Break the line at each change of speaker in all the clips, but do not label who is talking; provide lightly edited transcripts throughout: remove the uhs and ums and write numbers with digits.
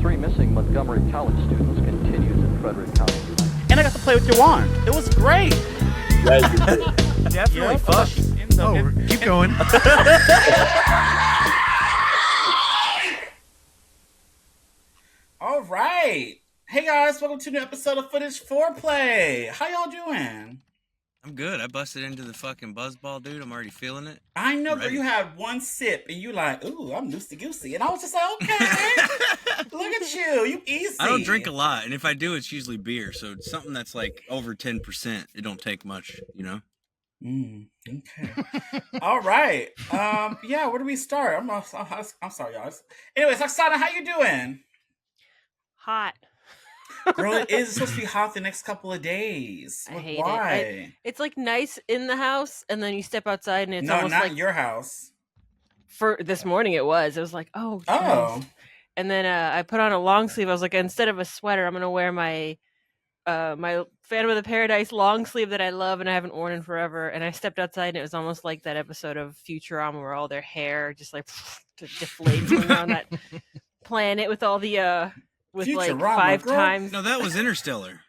three missing Montgomery College students continues in Frederick County.
And I got to play with your wand. It was great.
Definitely fun.
Keep going.
All right. Hey guys, welcome to a new episode of Footage Foreplay. How y'all doing?
I'm good. I busted into the fucking buzzball, dude. I'm already feeling it.
I know, girl, you had one sip and you like, ooh, I'm loosey-goosey. And I was just like, okay, look at you. You easy.
I don't drink a lot, and if I do, it's usually beer. So it's something that's like over 10%. It don't take much, you know?
Okay. All right. Yeah, where do we start? I'm sorry, y'all. Anyways, Oksana, how you doing?
Hot.
Girl, it is supposed to be hot the next couple of days.
I hate
Why?
it. It's like nice in the house, and then you step outside, and it's
no,
almost
not
like
in your house.
For this morning, it was. It was like, nice. And then I put on a long sleeve. I was like, instead of a sweater, I'm gonna wear my my Phantom of the Paradise long sleeve that I love and I haven't worn in forever. And I stepped outside, and it was almost like that episode of Futurama where all their hair just like deflates around that planet with all the with
Futurama,
like 5
girl.
times.
No, that was Interstellar.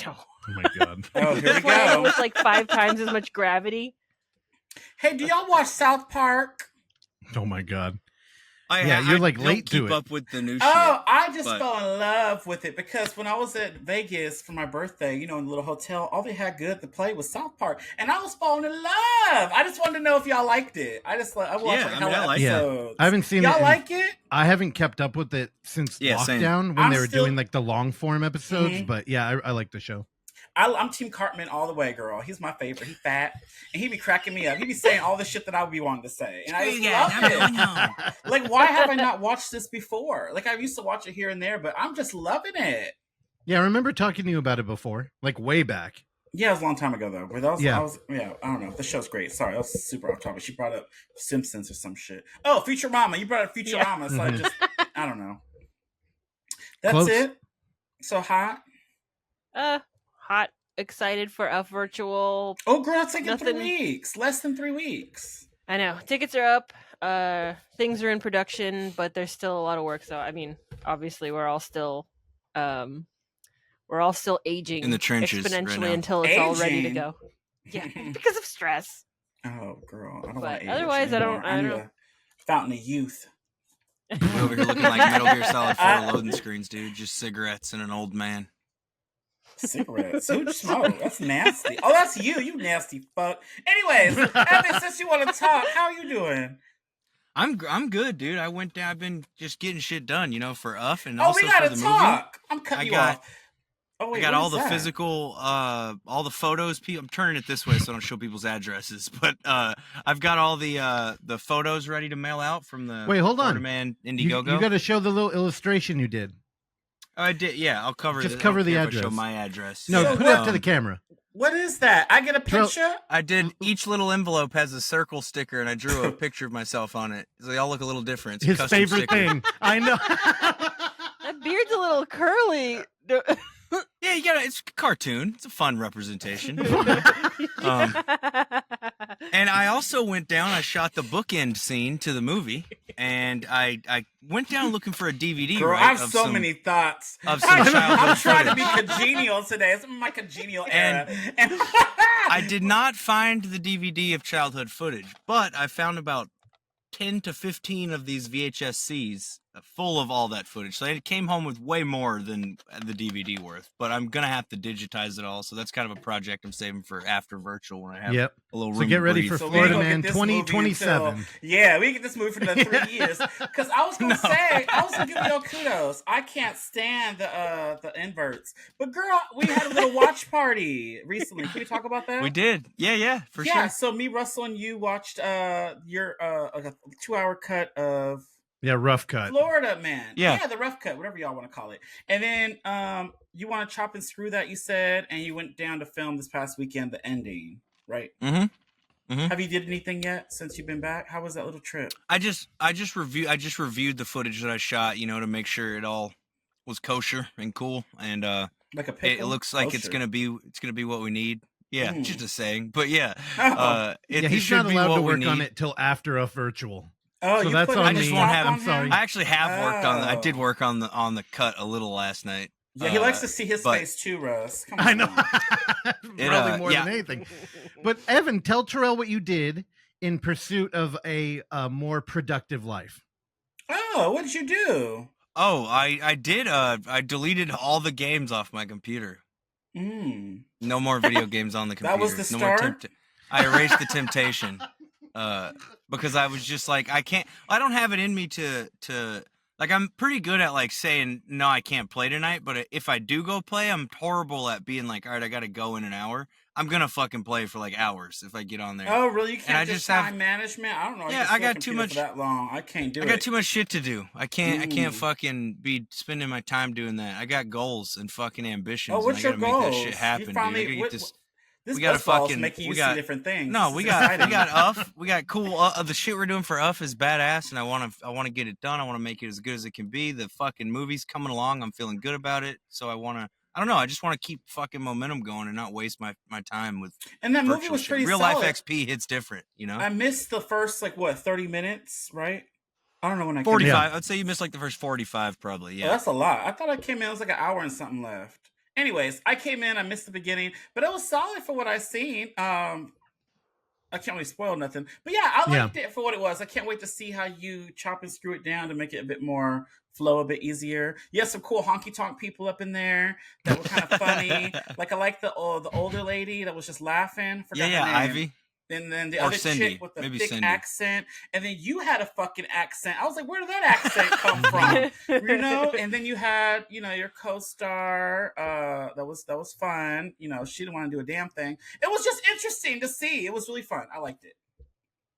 No.
Oh my god.
Oh, here we
Planet
go.
with like 5 times as much gravity.
Hey, do y'all watch South Park?
Oh my god.
I
you're like
don't
late to
keep
it.
up with the new shit.
Oh, I just
but-
fell in love with it because when I was at Vegas for my birthday, you know, in the little hotel, all they had good to play was South Park, and I was falling in love. I just wanted to know if y'all liked it. I watched
Yeah,
like
I mean,
hella
I like it.
episodes.
I haven't seen
Y'all
it.
like it?
I haven't kept up with it since
Yeah, same.
lockdown when
I'm
they were
still-
doing like the long form episodes.
Mhm.
But yeah, I like the show.
I'm Team Cartman all the way, girl. He's my favorite. He fat, and he be cracking me up. He be saying all the shit that I would be wanting to say, and I just love it. Like, why have I not watched this before? Like, I used to watch it here and there, but I'm just loving it.
Yeah, I remember talking to you about it before, like way back.
Yeah, it was a long time ago though. But that was,
Yeah.
I don't know. The show's great. Sorry, that was super off topic. She brought up Simpsons or some shit. Oh, Futurama. You brought up Futurama, so I don't know. That's
Close.
it. So hot.
Hot, excited for a virtual.
Oh, girl, it's like in 3
Nothing.
weeks. Less than 3 weeks.
I know tickets are up. Things are in production, but there's still a lot of work. So I mean, obviously, we're all still aging
In the trenches right
exponentially
now.
until it's all ready to
Aging?
go. Yeah, because of stress.
Oh, girl, I don't
But
want to age
otherwise, I don't-
anymore.
I
need
don't-
a fountain of youth.
We're over here looking like Metal Gear Solid 4 loading screens, dude. Just cigarettes and an old man.
Cigarettes. Who'd smoke? That's nasty. Oh, that's you. You nasty fuck. Anyways, Evan, since you want to talk, how are you doing?
I'm good, dude. I've been just getting shit done, you know, for UF and
Oh,
also
we gotta
for the
talk. I'm cutting
I
you
got-
off. Oh,
movie.
wait,
I got
what
all
is
the
that?
physical, all the photos. I'm turning it this way so I don't show people's addresses. But I've got all the photos ready to mail out from the
Wait, hold on.
Man
You,
Indiegogo.
you got to show the little illustration you did.
I did, yeah. I'll cover.
Just
I don't
cover the
care if I show
address.
my address.
No,
So
put it up to
what-
the camera.
What is that? I get a
Bro-
picture?
I did. Each little envelope has a circle sticker, and I drew a picture of myself on it. So they all look a little different. It's a
His
custom
favorite
sticker.
thing. I know.
That beard's a little curly.
Yeah, you got it's a cartoon. It's a fun representation. And I also went down. I shot the bookend scene to the movie, and I went down looking for a DVD.
Girl,
right,
I have
of
so
some-
many thoughts.
of some childhood
I'm trying to be
footage.
congenial today. It's my congenial era. And
I did not find the DVD of childhood footage, but I found about 10 to 15 of these VHSCs full of all that footage. So I came home with way more than the DVD worth, but I'm going to have to digitize it all. So that's kind of a project I'm saving for after virtual when I have
Yep.
a little room
So get
to
ready
breathe.
for
So we
Florida
ain't gonna
Man
get this movie
2027.
until- Yeah, we get this movie for another 3 years. Because I was gonna say, I was gonna give y'all kudos. I can't stand the inverts. But girl, we had a little watch party recently. Can we talk about that?
We did. Yeah, for
yeah,
sure.
so me, Russell, and you watched your like a 2-hour cut of
Yeah, rough cut.
Florida Man.
Yeah.
the rough cut, whatever y'all want to call it. And then you want to chop and screw that, you said, and you went down to film this past weekend the ending, right?
Mm-hmm.
Have you did anything yet since you've been back? How was that little trip?
I just reviewed the footage that I shot, you know, to make sure it all was kosher and cool, and
Like a pickle?
it looks like it's
Kosher.
gonna be what we need. Yeah,
Mm.
just a saying, but yeah,
Oh.
it
Yeah, he's
should
not
be
allowed
what
to
we
work
need.
on it till after a virtual.
Oh,
So
you
that's
put
on
I
a
just
me.
won't
stop
have
on
him.
I'm sorry.
him?
I actually have worked on. I did
Oh.
work on the cut a little last night.
Yeah, he likes to see his
but-
face too, Russ. Come
I
on.
know. Probably more
yeah.
than anything. But Evan, tell Terrell what you did in pursuit of a more productive life.
Oh, what did you do?
Oh, I did. I deleted all the games off my computer. No more video games on the computer.
That was the
No more
start?
I erased the temptation. Because I was just like, I don't have it in me to like, I'm pretty good at like saying, no, I can't play tonight. But if I do go play, I'm horrible at being like, all right, I got to go in an hour. I'm going to fucking play for like hours if I get on there.
Oh, really? You can't
I
just
just have-
time management? I don't know.
Yeah, I got too much-
for that long. I can't do it.
I got too much shit to do. I can't
Mm.
fucking be spending my time doing that. I got goals and fucking ambitions.
Oh, what's
and I
your
gotta
goals?
make that shit happen,
You finally,
dude. I gotta get this.
this
we gotta
football's
fucking-
making you
we
see
got-
different things.
No,
This
we
is
got
exciting.
we got UF. We got cool. The shit we're doing for UF is badass, and I want to get it done. I want to make it as good as it can be. The fucking movie's coming along. I'm feeling good about it. So I don't know. I just want to keep fucking momentum going and not waste my time with.
And that movie
virtual
was
shit.
pretty
Real
solid.
life XP hits different, you know.
I missed the first 30 minutes, right? I don't know when I came
45.
in.
I'd say you missed like the first 45, probably.
Oh,
Yeah.
that's a lot. I thought I came in. It was like an hour and something left. Anyways, I came in. I missed the beginning, but it was solid for what I seen. I can't really spoil nothing, but yeah, I liked it for what it was. I can't wait to see how you chop and screw it down to make it a bit more flow, a bit easier. You had some cool honky tonk people up in there that were kind of funny. Like I like the older lady that was just laughing. Forgot her name.
Ivy.
And then the
Or
other
Cindy.
chick with the
Maybe
thick
Cindy.
accent. And then you had a fucking accent. I was like, where did that accent come from? You know? And then you had, your co-star. That was fun. She didn't want to do a damn thing. It was just interesting to see. It was really fun. I liked it.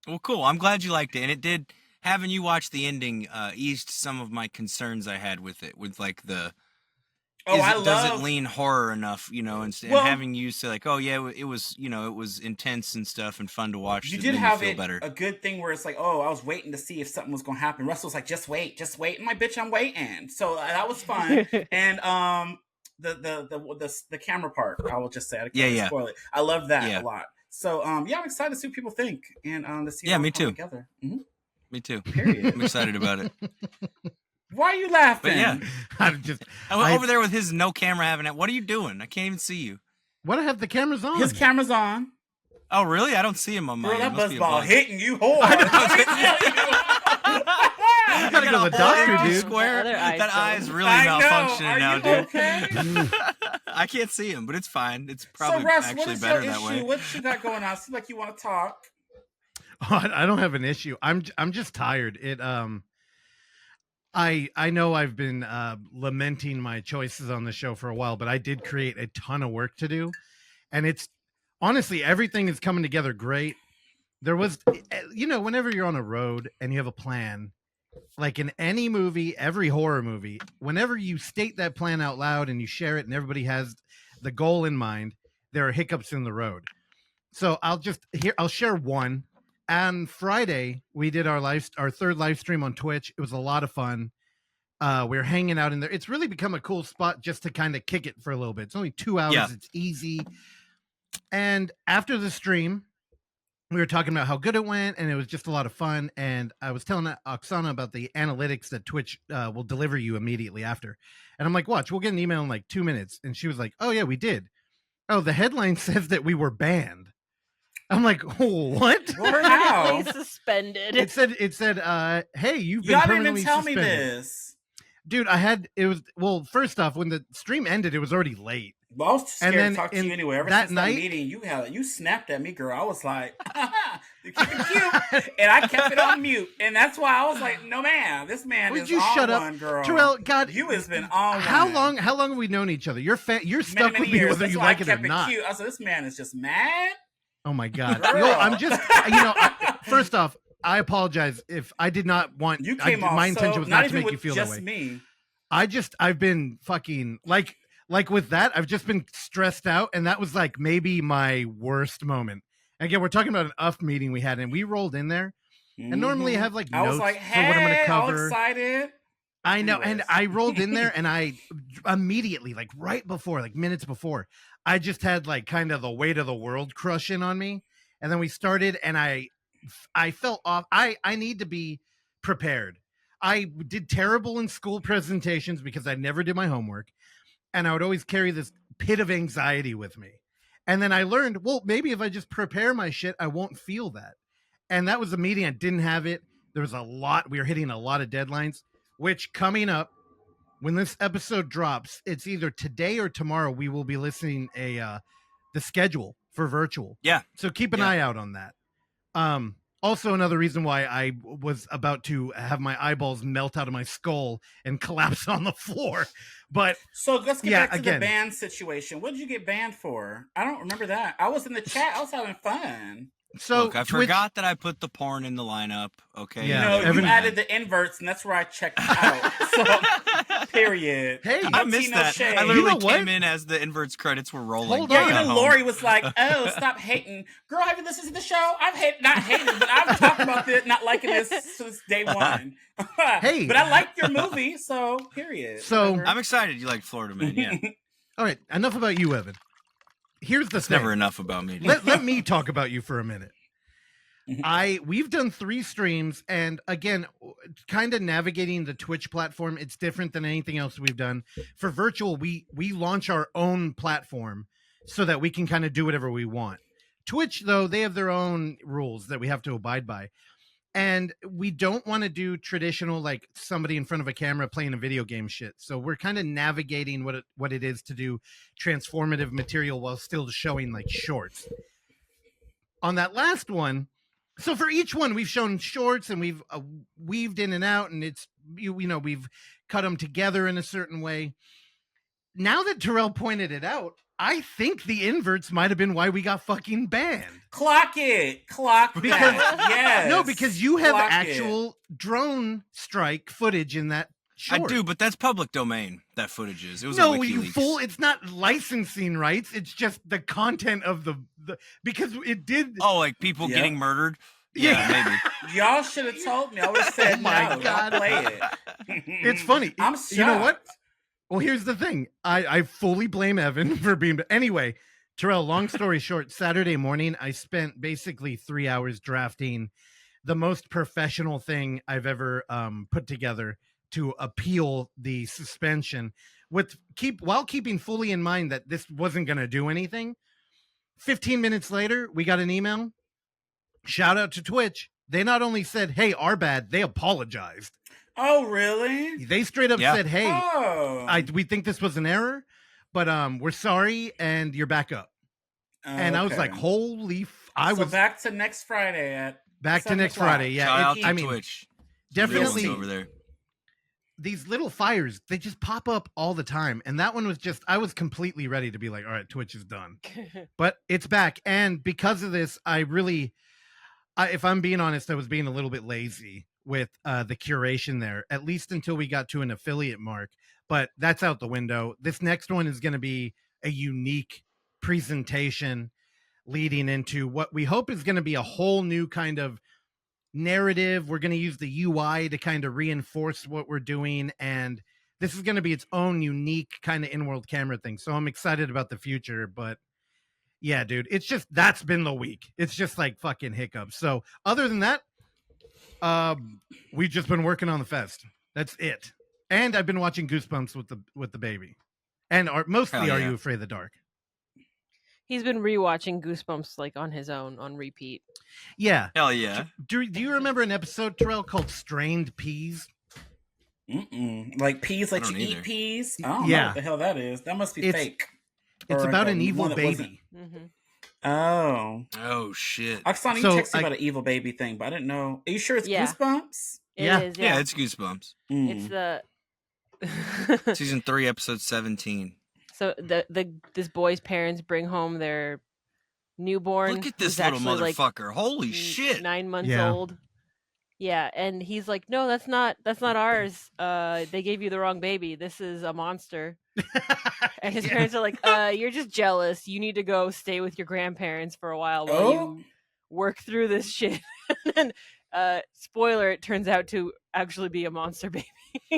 Well, cool. I'm glad you liked it. And it did, having you watch the ending eased some of my concerns I had with it. With like does it lean horror enough, and having you say like, oh yeah, it was intense and stuff and fun to watch.
You
so
did
then
have
feel better.
a good thing where it's like, oh, I was waiting to see if something was going to happen. Russell's like, just wait. And my bitch, I'm waiting. So that was fun. And the camera part, I will just say, I can't spoil it. I love that a lot. So I'm excited to see what people think and to see how
me
we come
too.
together. Mm-hmm.
Me too.
Period.
I'm excited about it.
Why are you laughing?
But yeah,
I'm just
I went over there with his no camera having it. What are you doing? I can't even see you.
What? I have the cameras on.
His camera's on.
Oh really? I don't see him on my.
Bro, that
Must be a
buzzball
bug.
hitting you hard.
I gotta go to the doctor,
Empty
dude.
Square.
Other eye
That eye
still.
is really
I know.
malfunctioning
Are
now,
you
dude.
okay?
I can't see him, but it's fine. It's probably
So Russ, what
actually
is
better
your
that
issue?
way.
What you got going on? Seems like you want to talk.
Oh, I don't have an issue. I'm just tired. I know I've been lamenting my choices on the show for a while, but I did create a ton of work to do, and it's honestly everything is coming together great. There was, whenever you're on a road and you have a plan, like in any movie, every horror movie, whenever you state that plan out loud and you share it and everybody has the goal in mind, there are hiccups in the road. So I'll share one. On Friday, we did our third live stream on Twitch. It was a lot of fun. We were hanging out in there. It's really become a cool spot just to kind of kick it for a little bit. It's only 2 hours.
Yeah.
It's easy. And after the stream, we were talking about how good it went, and it was just a lot of fun. And I was telling Oksana about the analytics that Twitch will deliver you immediately after. And I'm like, watch, we'll get an email in like 2 minutes. And she was like, oh, yeah, we did. Oh, the headline says that we were banned. I'm like, oh, what?
How?
Suspended.
It said, hey, you've been
Y'all didn't
permanently
even tell me
suspended.
this.
Dude, first off, when the stream ended, it was already late.
Well, I was scared
then
to talk to you anyway. Ever
that
since
night-
that meeting, you snapped at me, girl. I was like, you keep it cute, and I kept it on mute, and that's why I was like, no, man, this man
Would
is
you
on
shut up?
one, girl.
Terrell, God,
you has been on
How
one.
long have we known each other? You're stuck
Many
with me
years.
whether
That's
you
why
like
I
it or
kept
not.
Cute. I said, this man is just mad.
Oh my God.
Girl.
Yo, I'm just, first off, I apologize if I did not want,
You came off
my intention
so,
was not to
even
make you
with
feel that
just
way.
me.
I've been fucking, like with that, I've just been stressed out, and that was like maybe my worst moment. Again, we're talking about an UF meeting we had, and we rolled in there, and normally I have like
I
notes
was like,
for what I'm going to
all
cover.
excited.
I know, and
Anyways.
I rolled in there, and I immediately, like right before, like minutes before, I just had like kind of the weight of the world crush in on me, and then we started, and I felt off. I need to be prepared. I did terrible in school presentations because I never did my homework, and I would always carry this pit of anxiety with me. And then I learned, well, maybe if I just prepare my shit, I won't feel that. And that was a meeting. I didn't have it. There was a lot. We were hitting a lot of deadlines, which coming up when this episode drops, it's either today or tomorrow. We will be listening the schedule for virtual.
Yeah.
So keep an eye out on that. Also, another reason why I was about to have my eyeballs melt out of my skull and collapse on the floor. But
so let's get back to the band situation. What did you get banned for? I don't remember that. I was in the chat. I was having fun.
So look, I forgot that I put the porn in the lineup. Okay.
Yeah, you added the inverts, and that's where I checked out. So, period.
Hey, I missed that. Shade. I literally came in as the inverts credits were rolling.
Hold on. Even Lori was like, "Oh, stop hating, girl. Have you listened to the show? I've not hated, but I've talked about this, not liking this since day one.
Hey,
but I liked your movie, so period.
So
whatever.
I'm excited. You like Florida Man? Yeah.
All right. Enough about you, Evan. Here's the thing.
Never enough about me.
Let me talk about you for a minute. We've done 3 streams, and again, kind of navigating the Twitch platform, it's different than anything else we've done. For virtual, we launch our own platform so that we can kind of do whatever we want. Twitch, though, they have their own rules that we have to abide by. And we don't want to do traditional, like somebody in front of a camera playing a video game shit. So we're kind of navigating what it is to do transformative material while still showing like shorts. On that last one, so for each one, we've shown shorts and we've weaved in and out, and it's, we've cut them together in a certain way. Now that Terrell pointed it out, I think the inverts might have been why we got fucking banned.
Clock
because,
that. Yes.
No, because you have actual drone strike footage in that short.
I do, but that's public domain, that footage is. It was
no,
a
you
WikiLeaks.
fool. It's not licensing rights. It's just the content of the because it did.
Oh, like people getting murdered? Yeah, maybe.
Y'all should have told me. I would have said,
oh my
no,
God.
I'll play it.
It's funny.
I'm shocked.
You know what? Well, here's the thing. I fully blame Evan for being... Anyway, Terrell, long story short, Saturday morning, I spent basically 3 hours drafting the most professional thing I've ever put together to appeal the suspension while keeping fully in mind that this wasn't going to do anything. 15 minutes later, we got an email. Shout out to Twitch. They not only said, hey, our bad, they apologized.
Oh, really?
They straight up said, hey, we think this was an error, but we're sorry, and you're back up. And I was like, holy...
back to next Friday
Back to next Friday, yeah.
Twitch.
Definitely
over there.
These little fires, they just pop up all the time. And that one was just... I was completely ready to be like, all right, Twitch is done. But it's back. And because of this, I really... if I'm being honest, I was being a little bit lazy with the curation there, at least until we got to an affiliate mark. But that's out the window. This next one is going to be a unique presentation leading into what we hope is going to be a whole new kind of narrative. We're going to use the UI to kind of reinforce what we're doing. And this is going to be its own unique kind of in-world camera thing. So I'm excited about the future, but yeah, dude, it's just, that's been the week. It's just like fucking hiccups. So other than that, we've just been working on the fest. That's it. And I've been watching Goosebumps with the baby. And mostly Are You Afraid of the Dark?
He's been rewatching Goosebumps like on his own on repeat.
Yeah.
Hell yeah.
Do you remember an episode, Terrell, called Strained Peas?
Like peas, like you eat peas? I don't know what the hell that is. That must be fake.
It's about an evil baby.
Oh
shit!
I saw you texting about an evil baby thing, but I didn't know. Are you sure it's Goosebumps?
It is,
yeah, it's Goosebumps.
It's the
season 3, episode 17.
So this boy's parents bring home their newborn.
Look at this little motherfucker! Like holy shit!
9 months old. Yeah, and he's like, "No, that's not ours. They gave you the wrong baby. This is a monster." And his parents are like, "You're just jealous. You need to go stay with your grandparents for a while you work through this shit." And spoiler, it turns out to actually be a monster baby.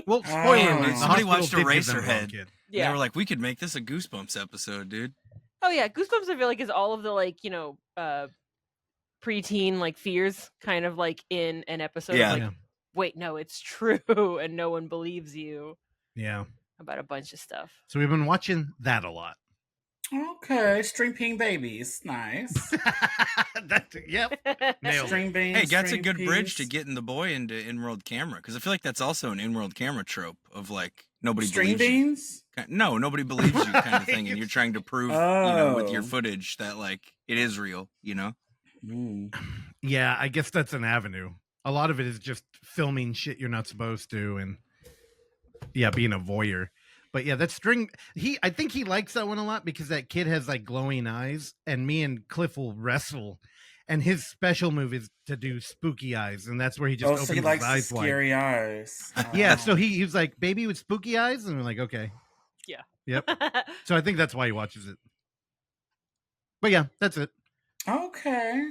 Well, spoiler,
somebody watched Eraserhead.
Yeah,
they were like, "We could make this a Goosebumps episode, dude."
Oh yeah, Goosebumps I feel like is all of the like preteen like fears kind of like in an episode.
Yeah.
Like, wait, no, it's true, and no one believes you.
Yeah.
About a bunch of stuff.
So we've been watching that a lot.
Okay, String Bean Babies, nice.
Yep. Nailed
String
it.
beans.
Hey, that's a
string
good bridge
peas.
to getting the boy into in-world camera, because I feel like that's also an in-world camera trope of like nobody
String
believes
beans.
you. No, nobody believes you kind of thing, and you're trying to prove, with your
Oh.
footage that like it is real,
Mm.
Yeah, I guess that's an avenue. A lot of it is just filming shit you're not supposed to, and being a voyeur. But yeah, that string, I think he likes that one a lot because that kid has like glowing eyes, and me and Cliff will wrestle, and his special move is to do spooky eyes, and that's where he just opens
so he
his
likes
eyes
the
wide.
scary eyes.
Yeah,
Oh.
so he was like, baby with spooky eyes, and we're like, okay.
Yeah.
Yep. So I think that's why he watches it. But yeah, that's it.
Okay.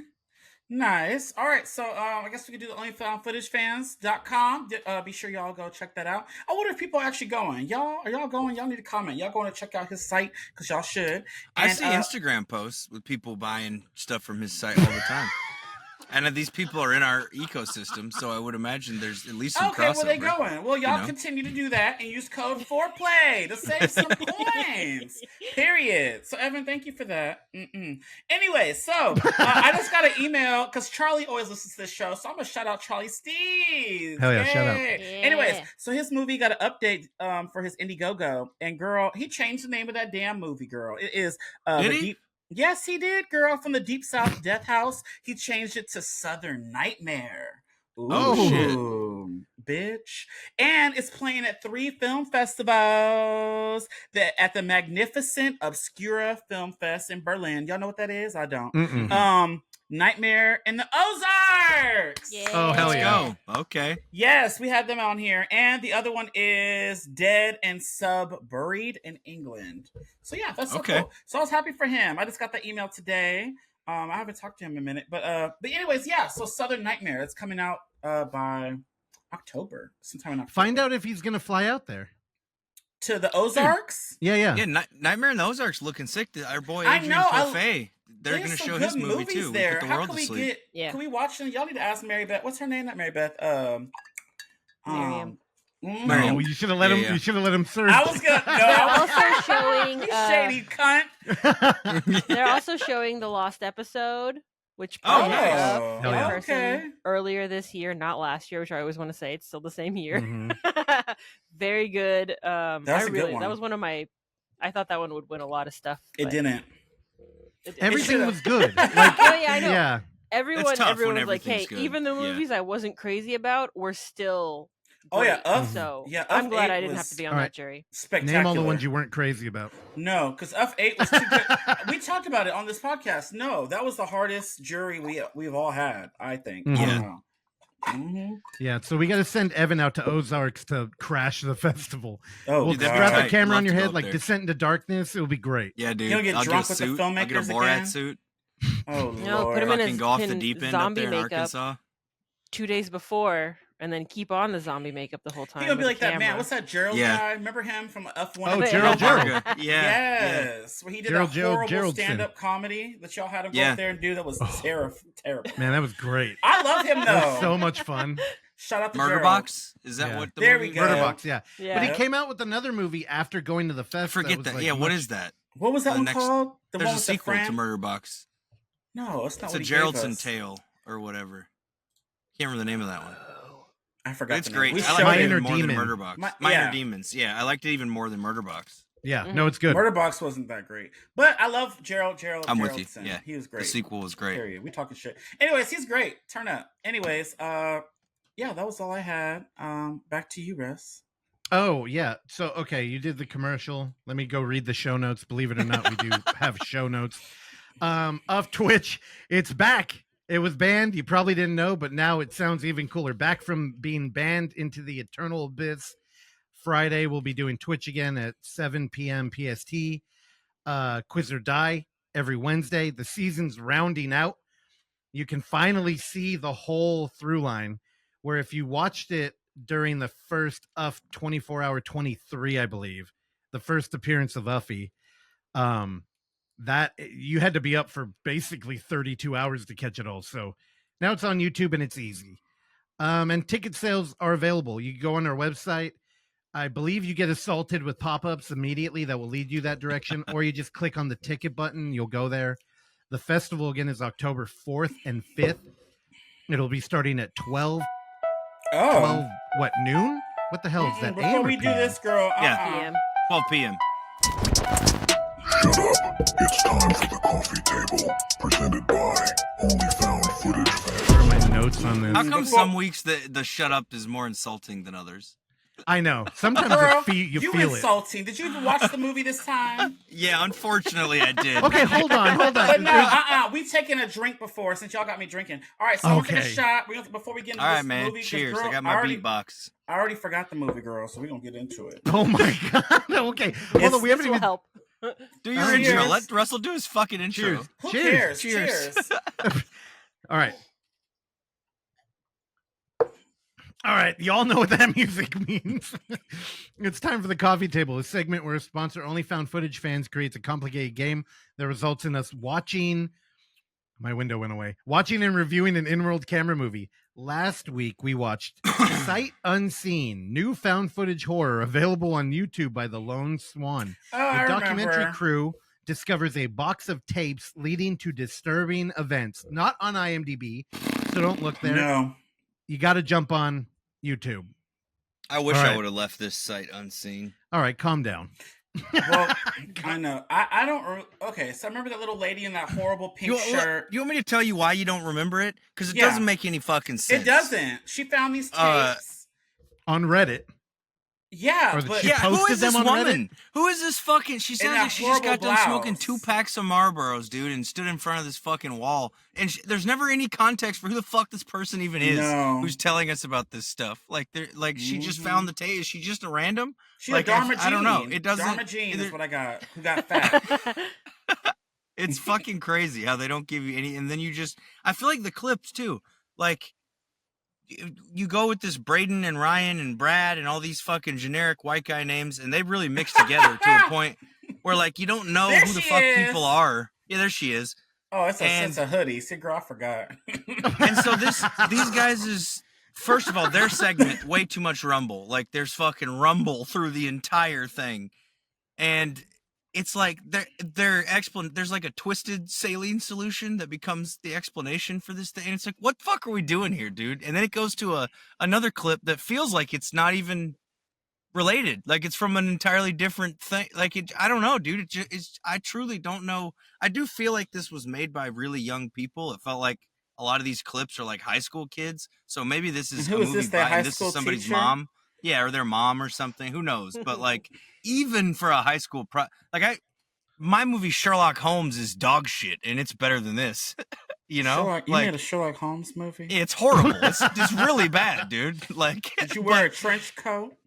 Nice. All right. So I guess we could do the OnlyFoundFootageFans.com. Be sure y'all go check that out. I wonder if people are actually going. Are y'all going? Y'all need to comment. Y'all going to check out his site because y'all should.
I
And,
see Instagram posts with people buying stuff from his site all the time. And these people are in our ecosystem, so I would imagine there's at least some
okay,
crossover.
well, they going. Well, y'all continue to do that and use code Foreplay to save some coins. Period. So, Evan, thank you for that. Anyway, so I just got an email because Charlie always listens to this show, so I'm gonna shout out Charlie Steves.
Hell yeah, shout out.
Yeah.
Anyways, so his movie got an update for his Indiegogo, and girl, he changed the name of that damn movie. Girl, it is
Did
the
he?
Deep. Yes, he did, girl. From the Deep South Death House, he changed it to Southern Nightmare. Ooh,
Oh, shit.
bitch. And it's playing at 3 film festivals. At the Magnificent Obscura Film Fest in Berlin. Y'all know what that is? I don't.
Mm-mm.
Nightmare in the Ozarks.
Yeah.
Oh, hell
Let's
yeah.
go. Okay.
Yes, we have them on here. And the other one is Dead and Buried in England. So yeah, that's so cool. So I was happy for him. I just got the email today. I haven't talked to him in a minute. But anyways, yeah, so Southern Nightmare. It's coming out by October. Sometime in October.
Find out if he's going to fly out there.
To the Ozarks?
Yeah.
Yeah, Nightmare in the Ozarks looking sick. Our boy
I
Adrian
know,
Buffet. They're
There's
going to
some
show
good
his movie
movies
too.
there.
We put the
How
world
can
to
we
sleep.
Can we watch them? Y'all need to ask Mary Beth. What's her name? Not Mary Beth.
Miriam.
No, you should have let him.
Yeah.
You should have let him serve.
I was gonna. No,
They're
I was
also showing.
You shady cunt.
They're also showing the lost episode, which
Oh,
played
nice.
up
Hell
in
yeah.
person
Okay.
earlier this year, not last year, which I always want to say it's still the same year.
Mhm.
Very good.
That's a good one.
That was one of my. I thought that one would win a lot of stuff.
It
but
didn't.
it didn't.
Everything
should've.
was good.
Oh yeah, I know.
Yeah.
Everyone
It's tough when
was like, "Hey,
everything's good.
even the
Yeah.
movies I wasn't crazy about were still."
Oh yeah,
great."
Up.
So
Yeah,
I'm
Up
glad
8
I didn't
was
have to be on
All
that
right.
jury.
Spectacular.
Name all the ones you weren't crazy about.
No, because Up 8 was too good. We talked about it on this podcast. No, that was the hardest jury we've all had. I think.
Mhm.
I
Yeah.
don't know. Mhm.
Yeah, so we got to send Evan out to Ozarks to crash the festival.
Oh,
We'll
Dude, that'd be
strap
tight.
a camera
Love
on your
to go
head
up
like
there.
Descent into Darkness. It'll be great.
Yeah, dude.
You'll get
I'll
drunk
get a
with the
suit. I'll get a
filmmakers
Borat
again?
suit.
Oh
No,
Lord.
put him in
Fucking
his
go off the
pin
deep end up
zombie
there in
makeup.
Arkansas.
2 days before, and then keep on the zombie makeup the whole time.
He gonna be
with
like
a
that man.
camera.
What's that Gerald
Yeah.
guy? Remember him from F1?
Oh,
Yeah.
Gerald.
Yeah. Yeah.
Yes, where he did
Gerald
a horrible
Geraldson.
stand-up comedy that y'all had him go
Yeah.
up there and do. That was terrible.
Man, that was great.
I love him
That was
though.
so much fun.
Shout out to
Murder
Gerald.
Box? Is that
Yeah.
what the
There
movie
we
is?
go.
Murder Box, yeah.
Yeah.
But he
Yep.
came out with another movie after going to the
I
fest.
forget
was
that.
like
Yeah, what
much-
is that?
What was that
The
one
next-
called? The
There's
one
a
with the
sequel to
friend?
Murder Box.
No, it's not
It's
what
a
he gave
Geraldson
us.
tale or whatever. Can't remember the name of that one.
I forgot.
It's
the name.
great.
We
I
showed
like it
Minor
even more
Demon.
than Murder Box.
Mi-
Minor
yeah.
Demons. Yeah, I liked it even more than Murder Box.
Yeah, no, it's good.
Murder Box wasn't that great, but I love Gerald.
I'm with you.
Geraldson.
Yeah.
He was great.
The sequel was great.
Period. We talking shit. Anyways, he's great. Turn up. Anyways, yeah, that was all I had. Back to you, Russ.
Oh, yeah. So, okay, you did the commercial. Let me go read the show notes. Believe it or not, we do have show notes. Of Twitch, it's back. It was banned. You probably didn't know, but now it sounds even cooler. Back from being banned into the eternal abyss. Friday, we'll be doing Twitch again at 7 p.m. PST. Quiz or Die every Wednesday. The season's rounding out. You can finally see the whole through line, where if you watched it during the first 24-hour 23, I believe, the first appearance of Uffy, that you had to be up for basically 32 hours to catch it all. So now it's on YouTube and it's easy. And ticket sales are available. You go on our website. I believe you get assaulted with pop-ups immediately that will lead you that direction, or you just click on the ticket button. You'll go there. The festival, again, is October 4th and 5th. It'll be starting at 12, noon? What the hell is that?
Before we do this, girl.
Yeah. 12 p.m.
Shut up. It's time for the coffee table, presented by OnlyFoundFootageFans.
What are my notes on this?
How come some weeks the shut up is more insulting than others?
I know. Sometimes
Girl,
you feel
insulting.
it.
Did you even watch the movie this time?
Yeah, unfortunately I did.
Okay, hold on.
But no, we taken a drink before since y'all got me drinking. All right, so I'm gonna take a shot. Before we get into this
man.
movie,
Cheers.
girl,
I got my beatbox.
I already forgot the movie, girl, so we're gonna get into it.
Oh my god. Okay. Hold on, we haven't even
help.
Do your intro. Let Russell do his fucking intro.
Cheers.
Cheers.
All right. All right, y'all know what that music means. It's time for the coffee table, a segment where a sponsor OnlyFoundFootageFans creates a complicated game that results in us watching. My window went away. Watching and reviewing an in-world camera movie. Last week we watched Sight Unseen, new found footage horror available on YouTube by the Lone Swan. The documentary crew discovers a box of tapes leading to disturbing events. Not on IMDb, so don't look there.
No.
You got to jump on YouTube.
I wish I would have left this Sight Unseen.
All right, calm down.
Well, I know. I don't. Okay, so I remember that little lady in that horrible pink shirt.
You want me to tell you why you don't remember it? Because it doesn't make any fucking sense.
It doesn't. She found these tapes
on Reddit.
Yeah,
but
who is this woman?
Reddit?
Who is this fucking? She sounds like she just got done smoking 2 packs of Marlboros, dude, and stood in front of this fucking wall. And there's never any context for who the fuck this person even is who's telling us about this stuff. Like, she just found the tape. Is she just a random?
She's like, Dharma Jean.
I don't know. It doesn't.
Dharma Jean is what I got. Who got fat?
It's fucking crazy how they don't give you any. And then I feel like the clips too. Like, you go with this Braden and Ryan and Brad and all these fucking generic white guy names, and they really mix together to a point where, like, you don't know who the fuck people are. Yeah, there she is.
Oh, it's a hoodie. See, girl, I forgot.
And so these guys is, first of all, their segment, way too much rumble. Like, there's fucking rumble through the entire thing. And it's like there's like a twisted saline solution that becomes the explanation for this thing. And it's like, what the fuck are we doing here, dude? And then it goes to another clip that feels like it's not even related. Like, it's from an entirely different thing. Like, I don't know, dude. I truly don't know. I do feel like this was made by really young people. It felt like a lot of these clips are like high school kids. So maybe this is a movie and this is somebody's mom. Yeah, or their mom or something. Who knows? But, like, even for a high school my movie Sherlock Holmes is dog shit, and it's better than this. You know,
you made a Sherlock Holmes movie.
It's horrible. It's really bad, dude. Like,
did you wear a trench coat?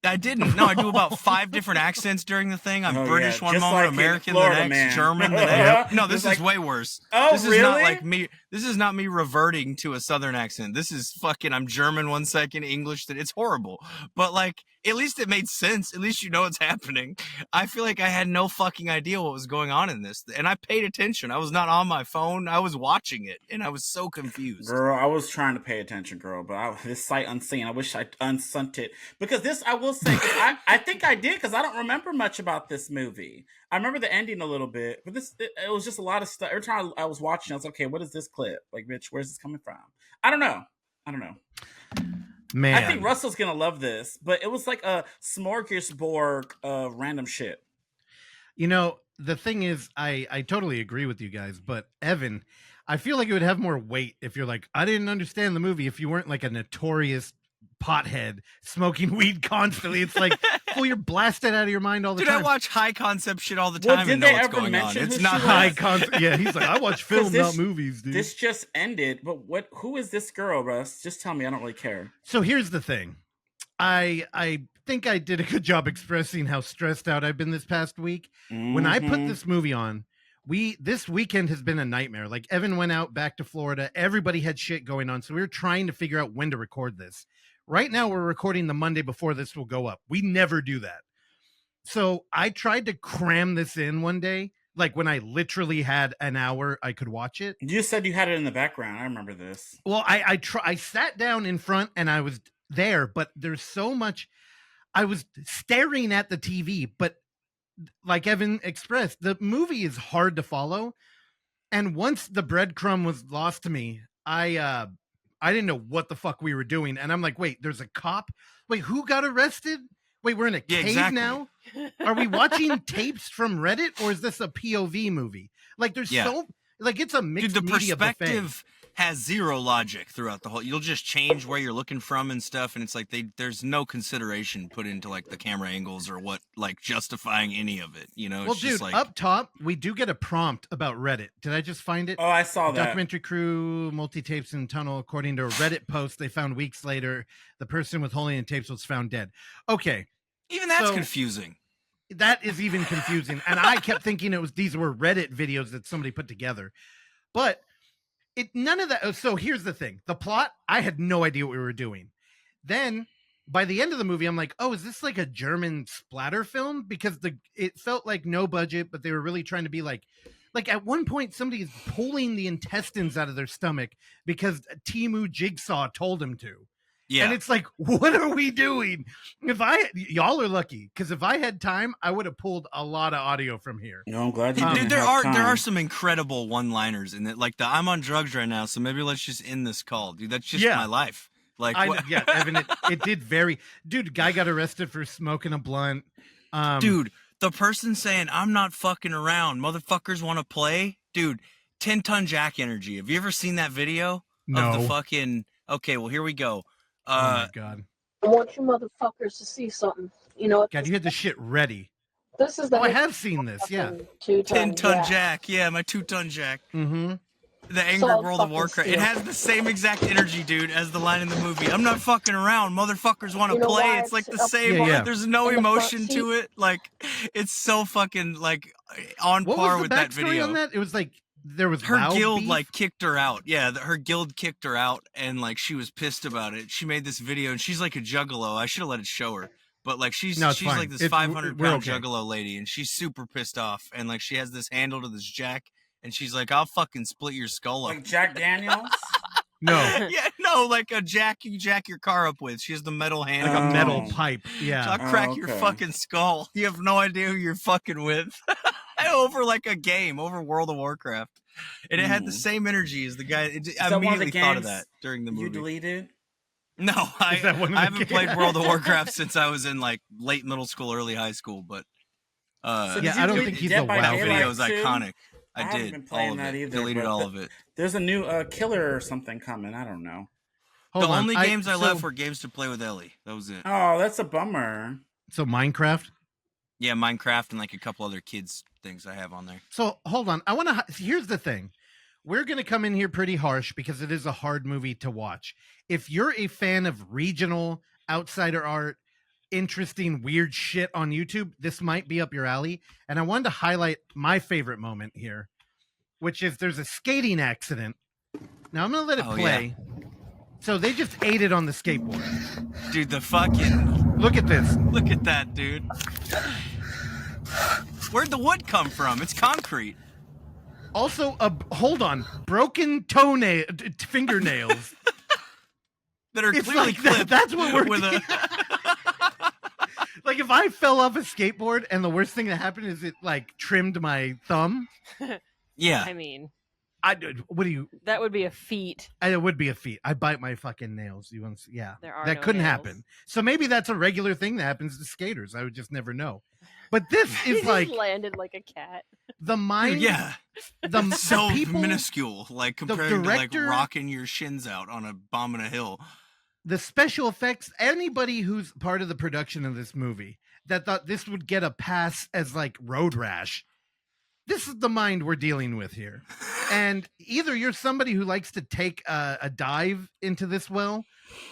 I didn't. No, I do about 5 different accents during the thing. I'm British one moment, like American Florida, the next, German the next. No, this is way worse.
Oh,
this is not like me. This is not me reverting to a Southern accent. This is fucking, I'm German 1 second, English. It's horrible. But, like, at least it made sense. At least you know what's happening. I feel like I had no fucking idea what was going on in this. And I paid attention. I was not on my phone. I was watching it. And I was so confused.
Girl, I was trying to pay attention, girl. But this Sight Unseen, I wish I unsunt it. Because this, I will say, I think I did, because I don't remember much about this movie. I remember the ending a little bit. But it was just a lot of stuff. Every time I was watching, I was like, okay, what is this clip? Like, bitch, where's this coming from? I don't know.
Man,
I think Russell's gonna love this, but it was like a smorgasbord of random shit.
You know, the thing is, I totally agree with you guys, but Evan, I feel like it would have more weight if you're like, I didn't understand the movie if you weren't like a notorious pothead smoking weed constantly. It's like, well, you're blasted out of your mind all the time.
Dude, I watch high concept shit all the time and know what's going on. It's not
high concept. Yeah, he's like, I watch film, not movies, dude.
This just ended, but who is this girl, Russ? Just tell me. I don't really care.
So here's the thing. I think I did a good job expressing how stressed out I've been this past week. Mm-hmm. When I put this movie on, this weekend has been a nightmare. Like, Evan went out back to Florida. Everybody had shit going on. So we were trying to figure out when to record this. Right now, we're recording the Monday before this will go up. We never do that. So I tried to cram this in one day. Like when I literally had an hour, I could watch it.
You said you had it in the background. I remember this.
Well, I sat down in front and I was there, but there's so much. I was staring at the TV, but like Evan expressed, the movie is hard to follow. And once the breadcrumb was lost to me, I didn't know what the fuck we were doing. And I'm like, wait, there's a cop. Wait, who got arrested? Wait, we're in a cave now? Are we watching tapes from Reddit, or is this a POV movie? Like, there's it's a mixed
Dude, the
media
perspective has zero logic throughout the whole. You'll just change where you're looking from and stuff, and it's like there's no consideration put into like the camera angles or what like justifying any of it. You know,
Well,
it's
dude,
just like
up top, we do get a prompt about Reddit. Did I just find it?
Oh, I saw that.
Documentary crew, multi-tapes in tunnel. According to a Reddit post they found weeks later, the person with holding the tapes was found dead. Okay.
even that's
so-
confusing.
That is even confusing. And I kept thinking these were Reddit videos that somebody put together. But none of that. So here's the thing. The plot, I had no idea what we were doing. Then by the end of the movie, I'm like, oh, is this like a German splatter film? Because it felt like no budget, but they were really trying to be like at one point, somebody is pulling the intestines out of their stomach because Timu Jigsaw told him to.
Yeah.
And it's like, what are we doing? Y'all are lucky, because if I had time, I would have pulled a lot of audio from here.
No, I'm glad you didn't.
Dude, there
have
are
time.
some incredible one-liners in it. Like I'm on drugs right now, so maybe let's just end this call, dude. That's just my life. Like,
yeah, Evan, it did dude, guy got arrested for smoking a blunt.
Dude, the person saying, I'm not fucking around, motherfuckers want to play? Dude, 10-ton jack energy. Have you ever seen that video?
No.
Of the fucking... Okay, well, here we go.
Oh, my God.
I want you motherfuckers to see something. You know,
God, you had the shit ready.
this is the
I have seen this, yeah.
10-ton jack. Yeah, my 2-ton jack.
Mm-hmm.
The Angry
Solid
World of
fucking
Warcraft. It
steel.
has the same exact energy, dude, as the line in the movie. I'm not fucking around. Motherfuckers want to
You know
play.
why
It's like the
it's up
same.
Yeah, yeah.
There's no
in the front
emotion to it. Like, it's so fucking, like, on
What
par
was the
with that
backstory
video.
on that? It was like, there was
Her
loud
guild,
beef?
like, kicked her out. Yeah, her guild kicked her out, and, like, she was pissed about it. She made this video, and she's like a juggalo. I should have let it show her. But, like, she's
No, it's fine.
like this
We're
500-pound
okay.
juggalo lady, and she's super pissed off. And, like, she has this handle to this jack, and she's like, I'll fucking split your skull up.
Like Jack Daniels.
No,
Yeah, no, like a jack you jack your car up with. She has the metal handle.
like a
Oh.
metal pipe. Yeah.
I'll crack your
okay.
fucking skull. You have no idea who you're fucking with. Over like a game, over World of Warcraft. And it had the same energy as the guy. I
that one of the
immediately thought of
games
that during the
You
movie.
deleted.
No,
Is that one of
I
the
haven't
games?
played World of Warcraft since I was in like late middle school, early high school, but
So did
Yeah,
you
I don't
delete
think he's
Dead
a
by
WoW
that
fan.
Daylight
video is
too?
iconic.
I
I
haven't
did
been playing
all of
that
it.
either,
Deleted
but
all of it.
There's a new killer or something coming. I don't know.
Hold
The
on.
only games I
so-
left were games to play with Ellie. That was it.
Oh, that's a bummer.
So Minecraft.
Yeah, Minecraft and like a couple other kids things I have on there.
So hold on. I want to. Here's the thing. We're going to come in here pretty harsh because it is a hard movie to watch. If you're a fan of regional outsider art, interesting, weird shit on YouTube, this might be up your alley. And I wanted to highlight my favorite moment here, which is there's a skating accident. Now I'm going to let it
Oh,
play. So they just ate it on the skateboard.
Dude, the fucking
Look at this.
look at that, dude. Where'd the wood come from? It's concrete.
Also, hold on, broken toenail, fingernails.
That are
It's
clearly
like that-
clipped.
that's what we're
with a.
Like if I fell off a skateboard and the worst thing that happened is it like trimmed my thumb,
Yeah.
I mean,
what do you?
that would be a feat.
It would be a feat. I bite my fucking nails. You want? Yeah,
There are
that
no
couldn't
nails.
happen. So maybe that's a regular thing that happens to skaters. I would just never know. But this
He
is
just
like
landed like a cat.
the mind.
Yeah.
the
So
people,
minuscule, like compared to
director-
like rocking your shins out on a bomb in a hill.
the special effects. Anybody who's part of the production of this movie that thought this would get a pass as like road rash. This is the mind we're dealing with here. And either you're somebody who likes to take a dive into this well,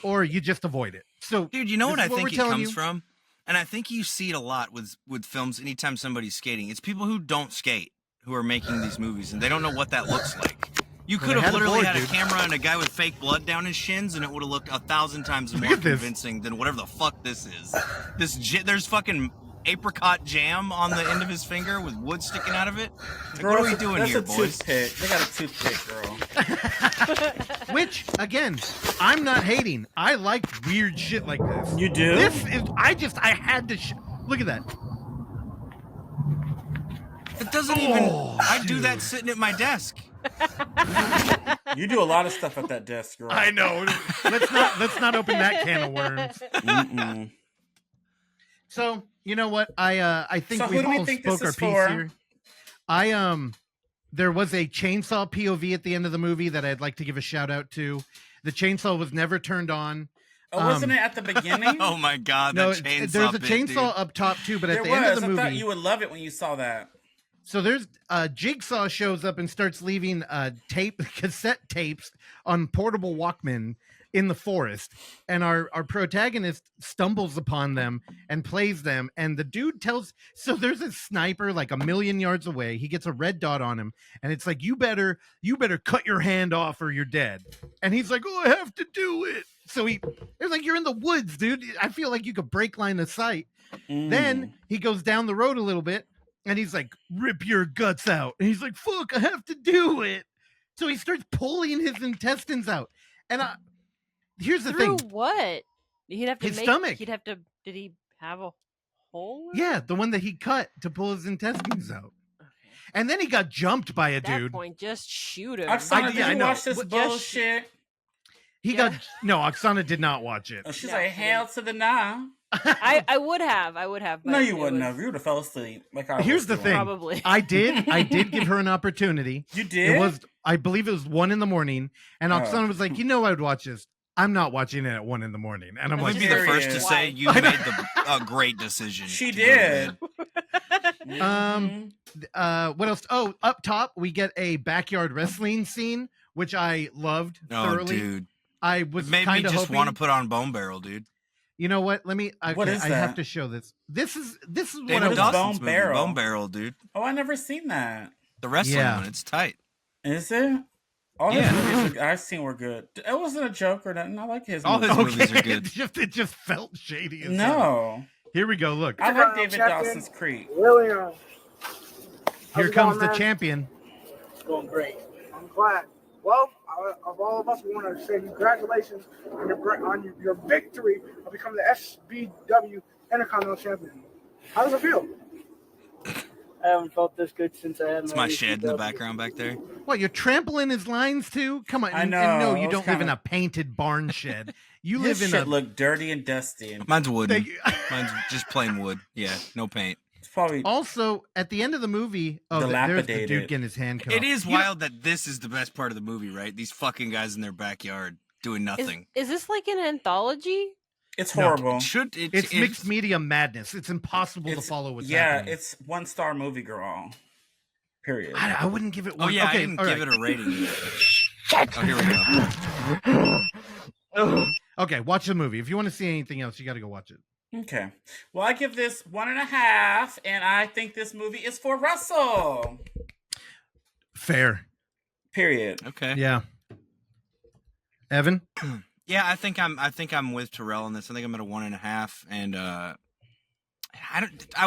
or you just avoid it. So,
Dude, you know
this
what I
is what
think
we're
it
telling
comes
you.
from? And I think you see it a lot with films anytime somebody's skating. It's people who don't skate who are making these movies, and they don't know what that looks like. You
Well,
could
they
have
had a
literally
board,
had a
dude.
camera and a guy with fake blood down his shins, and it would have looked 1,000 times
Look
more
at this.
convincing than whatever the fuck this is. There's fucking apricot jam on the end of his finger with wood sticking out of it. Like,
Girl,
what are we doing
that's
here,
a
boys?
Toothpick. They got a toothpick, girl.
Which, again, I'm not hating. I like weird shit like this.
You do?
This is, I had to, look at that.
It doesn't even, I do that sitting at my desk.
You do a lot of stuff at that desk, girl.
I know. Let's not open that can of worms.
Mm-mm.
So, you know what? I think
So
we've
who do we
all
think
spoke
this
our
is
piece
for?
here. There was a chainsaw POV at the end of the movie that I'd like to give a shout out to. The chainsaw was never turned on.
Oh, wasn't it at the beginning?
Oh my god,
No,
that chainsaw
there's a
bit,
chainsaw
dude.
up top too, but
There
at the
was.
end of the
I
movie,
thought you would love it when you saw that.
so there's Jigsaw shows up and starts leaving cassette tapes on portable Walkman in the forest, and our protagonist stumbles upon them and plays them, and the dude tells, so there's a sniper like a million yards away. He gets a red dot on him, and it's like, you better cut your hand off or you're dead. And he's like, oh, I have to do it. So it's like, you're in the woods, dude. I feel like you could break line of sight. Then he goes down the road a little bit, and he's like, rip your guts out. And he's like, fuck, I have to do it. So he starts pulling his intestines out. And here's the
Through
thing.
what? He'd have to
His stomach.
He'd have to. Did he have a hole?
Yeah, the one that he cut to pull his intestines out. And then he got jumped by a
At that
dude.
point, just shoot him.
Oksana, did
I
you
know.
watch this
Just
bullshit?
No, Oksana did not watch it.
Oh, she's
No,
like, hell to the nah.
I would have. But
No, you
it
wouldn't
was
have. You would have fell asleep. Like I
Here's
was
the
doing.
thing.
Probably.
I did give her an opportunity.
You did?
It was, I believe it was 1 a.m, and
Oh.
Oksana was like, I would watch this. I'm not watching it at 1 a.m. And I'm
Let
like,
me be the
Period.
first to say you
Why?
made a great decision.
She
to go to
did.
bed.
What else? Oh, up top we get a backyard wrestling scene, which I loved
Oh,
thoroughly.
dude.
I
It
was
made me
kind of
just
hoping.
want to put on Bone Barrel, dude.
You know what? Let me. Okay,
What is
I have
that?
to show this. This is what
David
I
is
was.
Dawson's
Bone
movie,
Barrel?
Bone Barrel, dude.
Oh, I never seen that.
The wrestling
Yeah.
one, it's tight.
Is it? All his
Yeah.
movies I've seen were good. It wasn't a joke or nothing. I like his
All
movies.
his movies are
Okay,
good.
it just felt shady. As hell.
No.
Here we go. Look,
I like David Dawson's Creek.
William.
here comes the champion.
It's going great. I'm glad. Well, of all of us, we want to say congratulations on your victory of becoming the SBW Intercontinental Champion. How does it feel? I haven't felt this good since I had
It's my shed in the background back there.
What, you're trampling his lines too? Come on.
I
and
know,
no,
it
you
was
don't live in
kinda-
a painted barn shed. You
His
live in
shit
a.
look dirty and dusty. And
Mine's wooden.
Thank you.
Mine's just plain wood. Yeah, no paint.
it's probably
Also, at the end of the movie, there's the
Dilapidated.
dude getting his hand cut
It
off.
is
You know-
wild that this is the best part of the movie, right? These fucking guys in their backyard doing nothing.
Is this like an anthology?
it's
No,
horrible.
It should.
It's mixed media madness. It's impossible to follow what's happening.
it's 1-star movie, girl. Period.
I wouldn't give it
Oh
one.
yeah,
okay,
I didn't
all
give
right.
it a rating yet. Oh, here we go.
Okay, watch the movie. If you want to see anything else, you got to go watch it.
Okay. Well, I give this 1.5, and I think this movie is for Russell.
Fair.
Period.
Okay.
Yeah. Evan?
Yeah, I think I'm with Terrell on this. I think I'm at a 1.5, and I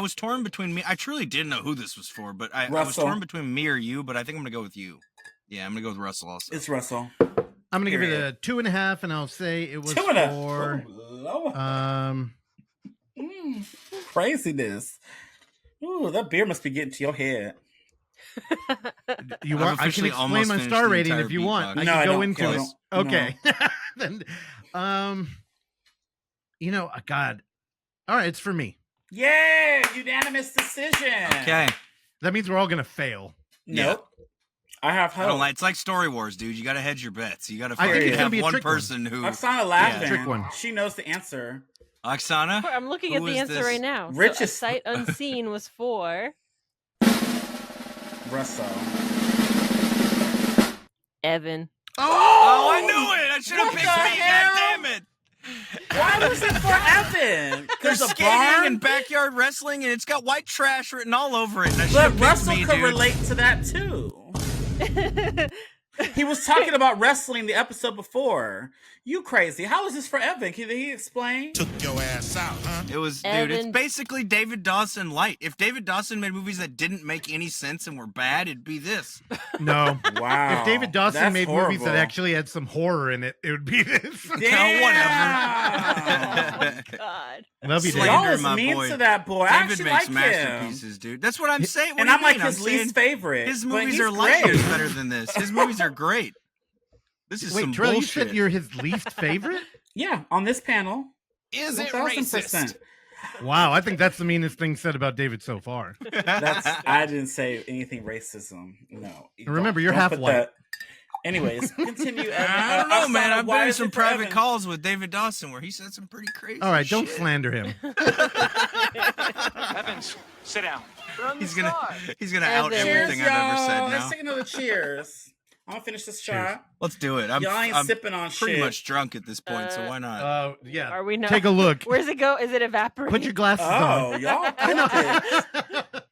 was torn between me. I truly didn't know who this was for, but I was
Russell.
torn between me or you. But I think I'm gonna go with you. Yeah, I'm gonna go with Russell also.
It's Russell.
I'm gonna give it
Period.
a 2.5, and I'll say it was
2.5.
for
Oh, Lord. Craziness. Ooh, that beer must be getting to your head.
you
I've
want. I can
officially
explain
almost
my
finished
star
the
rating
entire
if you
beat
want.
box.
I
No,
can
I
go
don't.
into
I
it.
don't.
Okay. Then, God. All right, it's for me.
Yay! Unanimous decision.
Okay.
That means we're all gonna fail.
Nope. I have
I
hope.
don't like. It's like Story Wars, dude. You got to hedge your bets. You got to
I think
it's
gonna
have
be a
one
trick one.
person who.
Oksana laughing.
Trick one.
She knows the answer.
Oksana.
I'm looking
Who
at the
is
answer
this?
right now.
Rich
So, a
is-
sight unseen was for
Russell.
Evan.
Oh, I knew it. I should have
What
picked
the
me.
hell?
God damn it.
Why was it for Evan?
There's
There's a
skating
barn.
and backyard wrestling, and it's got white trash written all over it. And I should have
But
picked
Russell
me,
could
dude.
relate to that too. He was talking about wrestling the episode before. You crazy. How is this for Evan? Can he explain?
Took your ass out, huh?
It was, dude. It's basically David Dawson light. If David Dawson made movies that didn't make any sense and were bad, it'd be this.
No.
Wow.
If David Dawson made
horrible.
movies that actually had some horror in it, it would be this.
Damn.
Oh, God.
Love you, David.
Y'all
Slander
was
my
mean
boy.
to that boy. I
David
actually
makes
like
masterpieces,
him.
dude. That's what I'm saying. What
And
do you
I'm like
mean?
his least favorite.
His
but
movies
he's
are light
great.
years better than this. His movies are great. This is
Wait,
some
Terrell, you
bullshit.
said you're his least favorite?
Yeah, on this panel.
Is it
1000%.
racist?
Wow, I think that's the meanest thing said about David so far.
I didn't say anything racism. No.
And remember, you're
Don't
half
put
white.
that- Anyways, continue. Evan.
I don't know, man. I've been in some private
Evan?
calls with David Dawson where he said some pretty crazy
All right, don't
shit.
slander him.
Evans, sit down.
He's gonna out
Evan.
everything
Cheers,
I've ever
y'all.
said
Let's
now.
take another cheers. I'm gonna finish this shot.
Let's do it. I'm
Y'all ain't sipping on
pretty
shit.
much drunk at this point, so why not?
Yeah.
Are we not?
Take a look.
Where's it go? Is it evaporating?
Put your glasses
Oh,
on.
y'all.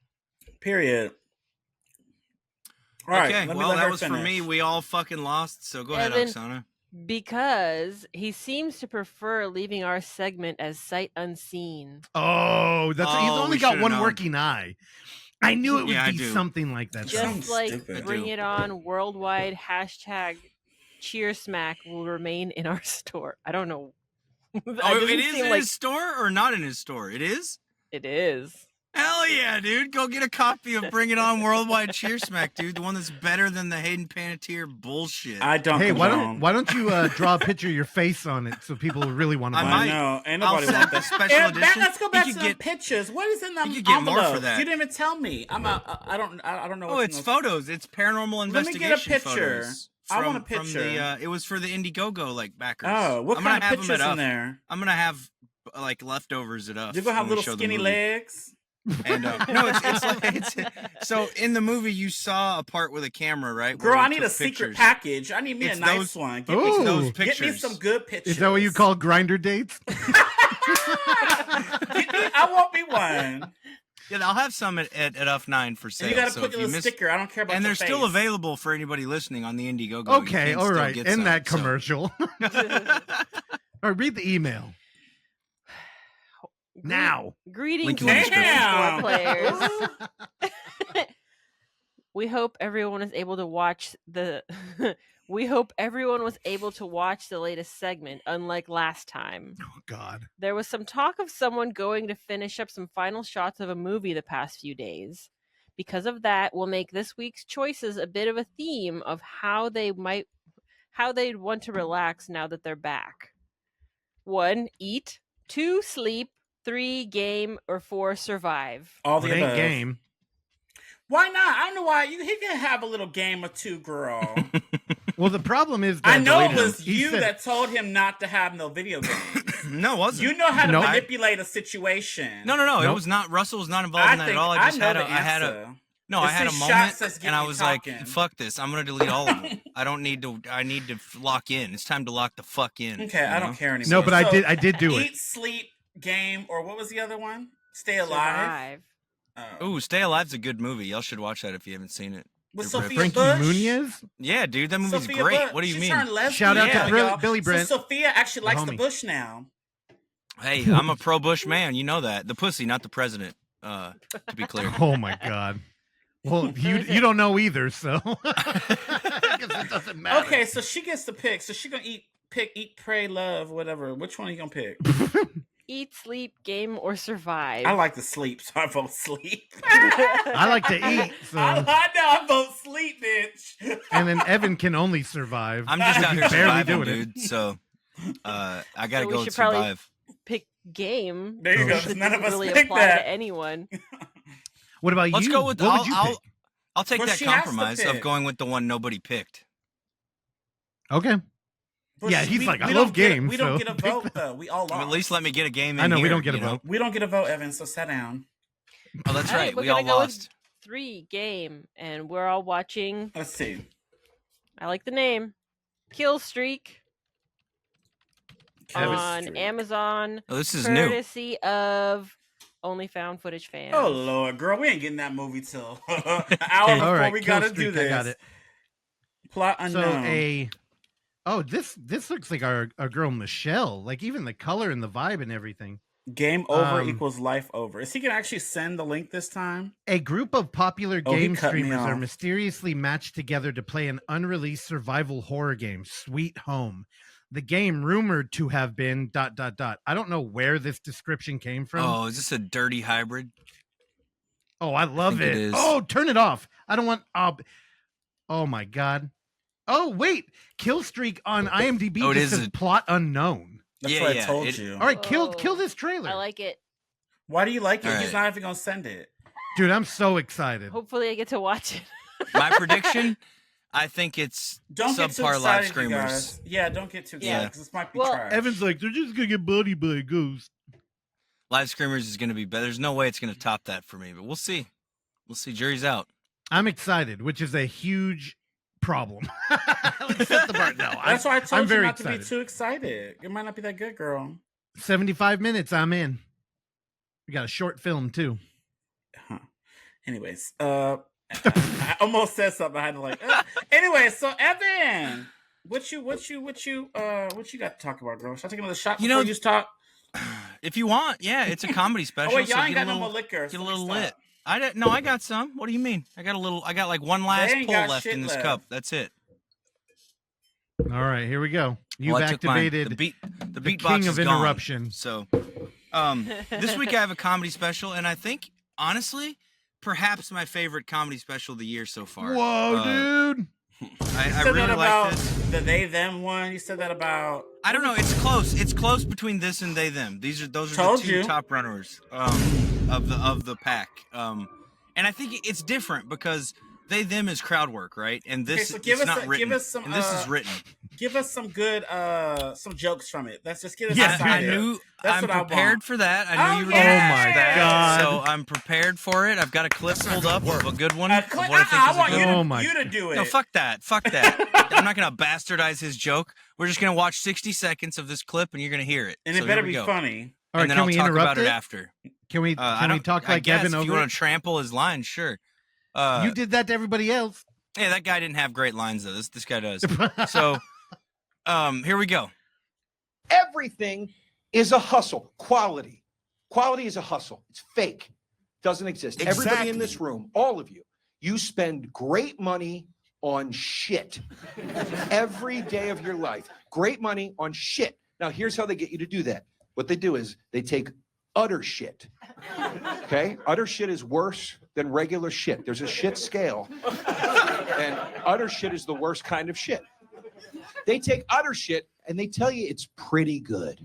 Period. All right.
Okay,
let me
well,
let
that
her
was for
finish.
me. We all fucking lost, so go ahead,
Evan,
Oksana.
Because he seems to prefer leaving our segment as sight unseen.
Oh, that's he's
Oh,
only
we
got
should've
one
known.
working eye. I knew it would
Yeah, I
be
do.
something like that.
Just
Sounds
like
stupid.
Bring
I do.
It On worldwide hashtag cheer smack will remain in our store. I don't know.
Oh,
doesn't
it is
seem
in
like
his store or not in his store? It is?
it is.
Hell yeah, dude. Go get a copy of Bring It On Worldwide Cheer Smack, dude. The one that's better than the Hayden Panettiere bullshit.
I don't.
Hey,
condone.
why don't you draw a picture of your face on it so people really want to
I
buy
might.
it?
know. Ain't
I'll
nobody
set
want
up a
that.
special
And
edition.
let's go back
You
to
could
the
get-
pictures. What is in them
you could get more for
envelopes?
that.
You didn't even tell me. I don't know.
Oh,
what's
it's
in those-
photos. It's paranormal
Let me get a
investigation
picture.
photos.
I want a
From
picture.
the, it was for the Indiegogo backers.
Oh, what
I'm
kind
gonna
of
have
pictures
them at
in there?
I'm gonna have leftovers at us.
You're gonna have
when we
little
show the
skinny
movie.
legs.
And no, it's like so in the movie you saw a part with a camera, right? where
Girl,
we
I need
took
a secret
pictures.
package. I need me
It's
a nice
those-
one.
Ooh.
It's those
Get me
pictures.
some good pictures.
Is that what you call grinder dates?
I want me one.
Yeah, I'll have some at F9 for sale.
And you gotta
so
put
if
your
you
little
miss-
sticker. I don't care about
And
your
they're still
face.
available for anybody listening on the Indiegogo. You
Okay,
can
all
still
right.
get
End
some,
that
so-
commercial. All right, read the email. Now.
Greetings,
Link in the
Damn.
players. We hope everyone is able to watch the. We hope everyone was able to watch the latest segment, unlike last time.
Oh, God.
There was some talk of someone going to finish up some final shots of a movie the past few days. Because of that, we'll make this week's choices a bit of a theme of how they'd want to relax now that they're back. 1, eat. 2, sleep. 3, game. Or 4, survive.
All the
It ain't
above.
game.
Why not? I don't know why. He can have a little game or two, girl.
Well, the problem is that
I know it
deleted
was
him. He
you
said-
that told him not to have no video games.
No, it wasn't.
You know how to
Nope.
manipulate a situation.
No. It
Nope.
was not. Russell was not involved in that at all. I just
know
had
the
a. I had a.
answer.
No,
It's
I had a
his
moment,
shots that's
and I
getting you
was like,
talking.
"Fuck this! I'm gonna delete all of them. I don't need to. I need to lock in. It's time to lock the fuck in."
Okay, I
you know?
don't care anymore.
No, but
So,
I did do
eat,
it.
sleep, game, or what was the other one? Stay alive.
Survive.
Oh.
Ooh, Stay Alive's a good movie. Y'all should watch that if you haven't seen it.
With
It's
Sophia
Frankie
Bush.
Muniz?
Yeah, dude, that movie's
Sophia
great.
Bush.
What do you
She
mean?
turned lesbian.
Shout out to
Yeah,
Billy-
y'all.
Billy Brent.
So Sophia actually likes the
homie.
Bush now.
Hey, I'm a pro Bush man. You know that. The pussy, not the president. To be clear.
Oh, my God. Well, you don't know either, so I guess it doesn't matter.
Okay, so she gets to pick. So she gonna eat, pray, love, whatever. Which one are you gonna pick?
Eat, sleep, game, or survive.
I like to sleep, so I vote sleep.
I like to eat, so
I know I vote sleep, bitch.
and then Evan can only survive.
I'm just out
He's
here
barely
surviving,
doing it.
dude. So I gotta
So we
go and
should probably
survive.
Pick game.
There you
Oh,
go.
shit.
'cause
It
None of
doesn't
us
really
picked
apply
that.
to anyone.
What about
Let's
you?
go with.
What would you pick?
I'll take
Well,
that
she has to
compromise of
pick.
going with the one nobody picked.
Okay.
But
Yeah, he's like, I
we
love
don't get-
games,
We don't
so
get a
pick
vote though. We all lost.
At least let me get a game in
I know we
here,
don't get a
you know?
vote.
We don't get a vote, Evan. So sit down.
Oh, that's
All right,
right.
we're
We all
gonna go with
lost.
3, game, and we're all watching.
Let's see.
I like the name. Kill Streak
Kevin
on
Street.
Amazon,
Oh, this is new.
courtesy of OnlyFoundFootageFans.
Oh Lord, girl, we ain't getting that movie till an hour
All
before
right,
we
Kill
gotta do
Streak,
this.
I got it.
Plot
So
unknown.
this looks like our girl Michelle. Like even the color and the vibe and everything.
Game over equals life over. Is he gonna actually send the link this time?
A group of popular game
cut me
streamers are
off.
mysteriously matched together to play an unreleased survival horror game, Sweet Home. The game rumored to have been ... I don't know where this description came from.
Oh, is this a dirty hybrid?
Oh, I love
think
it.
it is.
Oh, turn it off. I don't want. Oh my god. Oh wait, kill streak on IMDb
Oh, it
just
is
says plot unknown.
That's
Yeah,
what I
yeah,
told
it-
you.
All right, kill this trailer.
I like it.
Why do you like it?
All
He's
right.
not even gonna send it.
Dude, I'm so excited.
Hopefully, I get to watch it.
My prediction, I think it's
Don't get too
subpar live
excited, you
screamers.
guys. Yeah, don't get too excited
Yeah.
because this might be
Well,
trash.
Evan's like, they're just gonna get buddied by a ghost.
Live screamers is going to be better. There's no way it's going to top that for me, but we'll see. We'll see. Jury's out.
I'm excited, which is a huge problem. Let's set the bar. No,
That's why I told
I'm
you
very
not to
excited.
be too excited. It might not be that good, girl.
75 minutes, I'm in. We got a short film too.
Huh. Anyways, I almost said something. I had to like. Anyway, so Evan, what you got to talk about, girl? Should I take another shot before you talk?
If you want, yeah, it's a comedy special.
Oh wait, y'all
so
ain't
get
got
a
no
little,
more liquor.
Get
so
a
let me
little
stop.
lit. I got some. What do you mean? I got like one last
ain't
pull
got
left
shit
in this
left.
cup. That's it.
All right, here we go. You've
Well, I took mine.
activated
the
the
beatbox
king
is
of
gone.
interruption.
So, this week I have a comedy special, and I think honestly, perhaps my favorite comedy special of the year so far.
Whoa, dude!
I
said
really
that
like
about
this.
the they them one. You said that about.
I don't know. It's close. It's close between this and they them. Those are
Told
the two
you.
top runners of the pack. And I think it's different because they them is crowd work, right? And this
Okay, so give
it's
us
not
a-
written.
give us some,
and this is written.
Give us some good some jokes from it. Let's just get us
Yeah,
excited.
I'm
what I
prepared
want.
for that. I knew you were
yeah!
going to
Oh my
ask that.
God.
So I'm prepared for it. I've got a clip pulled up of a good one. Of
Clint,
what I think
I
is a
want
good
you
one.
to,
Oh my-
you to do it.
No, fuck that. Fuck that. I'm not going to bastardize his joke. We're just going to watch 60 seconds of this clip and you're going to hear it.
and
So
it better
here we
be
go.
funny.
All right,
And then
can
I'll
we
talk
interrupt
about it
it?
after.
Can we
I
talk
I
like
guess
Evan
if you
over
want
it?
to trample his lines, sure.
You did that to everybody else.
Yeah, that guy didn't have great lines though. This guy does. So, here we go.
Everything is a hustle. Quality is a hustle. It's fake. Doesn't exist. Everybody in this room, all of you, you spend great money on shit every day of your life. Great money on shit. Now, here's how they get you to do that. What they do is they take utter shit. Okay? Utter shit is worse than regular shit. There's a shit scale. And utter shit is the worst kind of shit. They take utter shit and they tell you it's pretty good.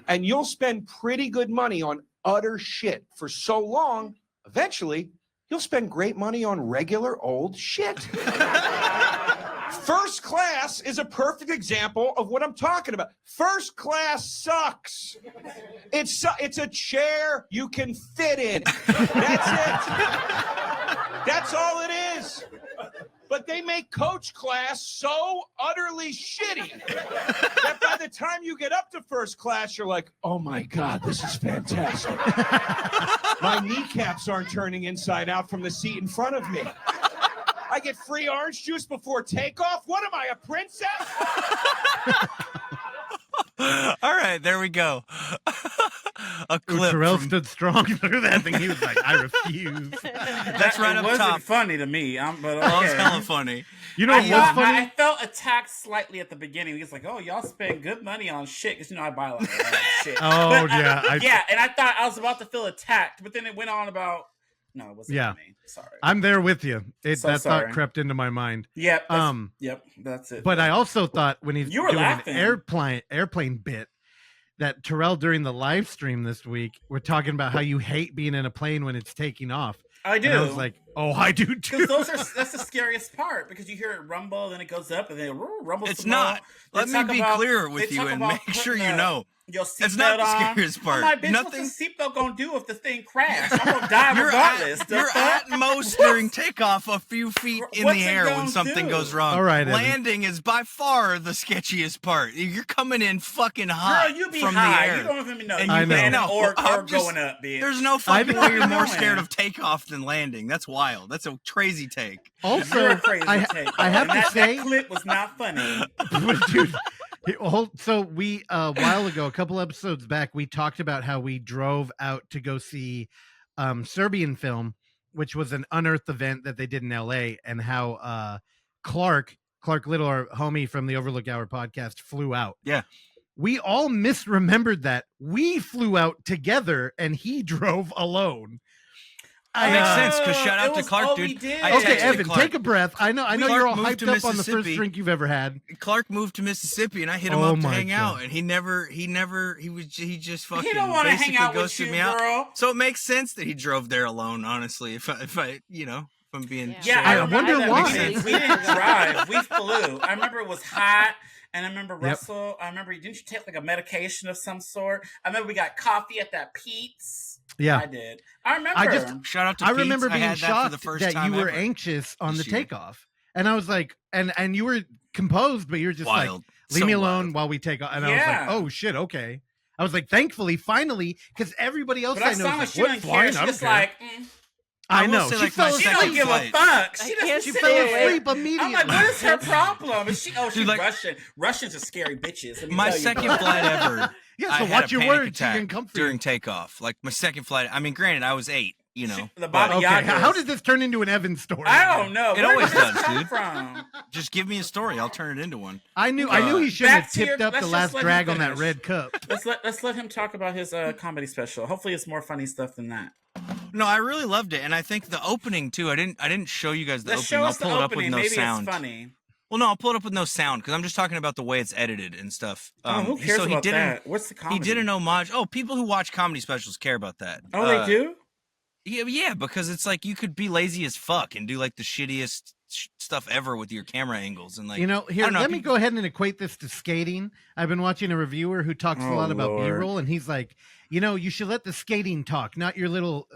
And you'll spend pretty good money on utter shit for so long, eventually, you'll spend great money on regular old shit. First Class is a perfect example of what I'm talking about. First Class sucks. It's a chair you can fit in. That's it. That's all it is. But they make Coach Class so utterly shitty that by the time you get up to First Class, you're like, oh my God, this is fantastic. My kneecaps aren't turning inside out from the seat in front of me. I get free orange juice before takeoff. What am I, a princess?
All right, there we go. A clip.
Terrell
from-
stood strong through that thing. He was like, I refuse.
That's right
it
up
wasn't
top.
funny to me. But okay.
Well, it's hella funny.
You know what was funny?
I felt attacked slightly at the beginning. He was like, "Oh, y'all spend good money on shit," because I buy a lot of shit.
Oh,
But
yeah,
yeah. And I thought I was about to feel attacked, but then it went on about. No, it wasn't
Yeah.
me. Sorry.
I'm there with you.
So
That
sorry.
thought crept into my mind.
Yep. Yep. That's it.
But I also thought when he's
You were
doing
laughing.
an airplane bit, that Terrell during the live stream this week, we're talking about how you hate being in a plane when it's taking off.
I do.
And I was like, oh, I do too.
Because that's the scariest part, because you hear it rumble, then it goes up, and then it rumbles.
It's
some more.
not.
They
Let me
talk
be
about-
clear
they
with you
talk
and
about
make sure
putting
you know.
Your seatbelt
It's not the
on.
scariest part.
I'm like, bitch,
Nothing.
what's the seatbelt gonna do if the thing crashes? I'm gonna die regardless. The
You're
fuck?
at most during takeoff a few feet in
What's
the
it
air when
gonna
something
do?
goes wrong.
All right, Evan.
Landing is by far the sketchiest part. You're coming in fucking hot
Girl, you be
from
high.
the air.
You don't even know.
And
You
I know.
landing or
I'm just-
going up, bitch.
There's no fucking way you're more
going.
scared of takeoff than landing. That's wild. That's a crazy take.
You're
Also,
crazy
I
take.
have
And
to say,
that clip was not funny.
dude, So we a while ago, a couple episodes back, we talked about how we drove out to go see Serbian film, which was an unearthed event that they did in LA, and how Clark Little, our homie from the Overlook Hour podcast, flew out.
Yeah.
We all misremembered that. We flew out together and he drove alone.
It makes sense because shout out to Clark, dude.
Okay, Evan,
Clark.
Take a breath. I know
Clark
you're all
moved to
hyped up on the first
Mississippi.
drink you've ever had.
Clark moved to Mississippi, and I hit him up to hang out, and he just fucking
He don't want to hang out with
ghosted
you,
me out.
girl.
So it makes sense that he drove there alone. Honestly, if I if I'm being
Yeah,
I wonder why.
We didn't drive. We flew. I remember it was hot. And I remember Russell, didn't you take like a medication of some sort? I remember we got coffee at that Pete's.
Yeah.
I did. I remember.
Shout out to
I
Pete's.
remember being
had that
shocked
for the first
that
time
you were
ever
anxious on the
this year.
takeoff. And I was like, and you were composed, but you're just
Wild.
like, leave
So
me alone
wild.
while we take off. And I
Yeah.
was like, oh shit, okay. I was like, thankfully, finally, because everybody else
But I
I know
saw
is
her,
like,
she
what
didn't
flying?
care.
I
She
don't
just
care.
like,
I
will
know.
say,
She
like,
fell
my
she
asleep.
don't give a
flight.
fuck.
I
She
can't
doesn't
She
say
fell
it.
asleep immediately.
I'm like, what is her problem? She's
Dude, like-
Russian. Russians are scary bitches. Let me
My
tell you.
second flight ever.
Yeah,
I
so
had
watch
a
your
panic
words. You
attack
can comfort
during
you.
takeoff. Like my second flight. I mean, granted, I was 8. You know,
The
but
Baba
Okay,
Yaga.
how did this turn into an Evan story?
I don't know.
It
Where
always
did this
does,
come
dude.
from?
just give me a story. I'll turn it into one.
I knew he shouldn't
back
have
to your-
tipped up
let's
the
just
last
let him
drag on that
finish.
red cup.
Let's let him talk about his comedy special. Hopefully, it's more funny stuff than that.
No, I really loved it, and I think the opening too. I didn't show you guys the
Let's show
opening. I'll
us the
pull it up with
opening.
no
Maybe
sound.
it's funny.
Well, no, I'll pull it up with no sound because I'm just talking about the way it's edited and stuff.
Who cares
so he
about
did
that? What's the comedy?
He did an homage. Oh, people who watch comedy specials care about that.
Oh, they do?
Yeah, because it's like you could be lazy as fuck and do like the shittiest stuff ever with your camera angles and like
Here,
I don't know,
let me go ahead and equate this to skating. I've been watching a reviewer who talks a lot about
Lord.
B-roll, and he's like, you should let the skating talk, not your little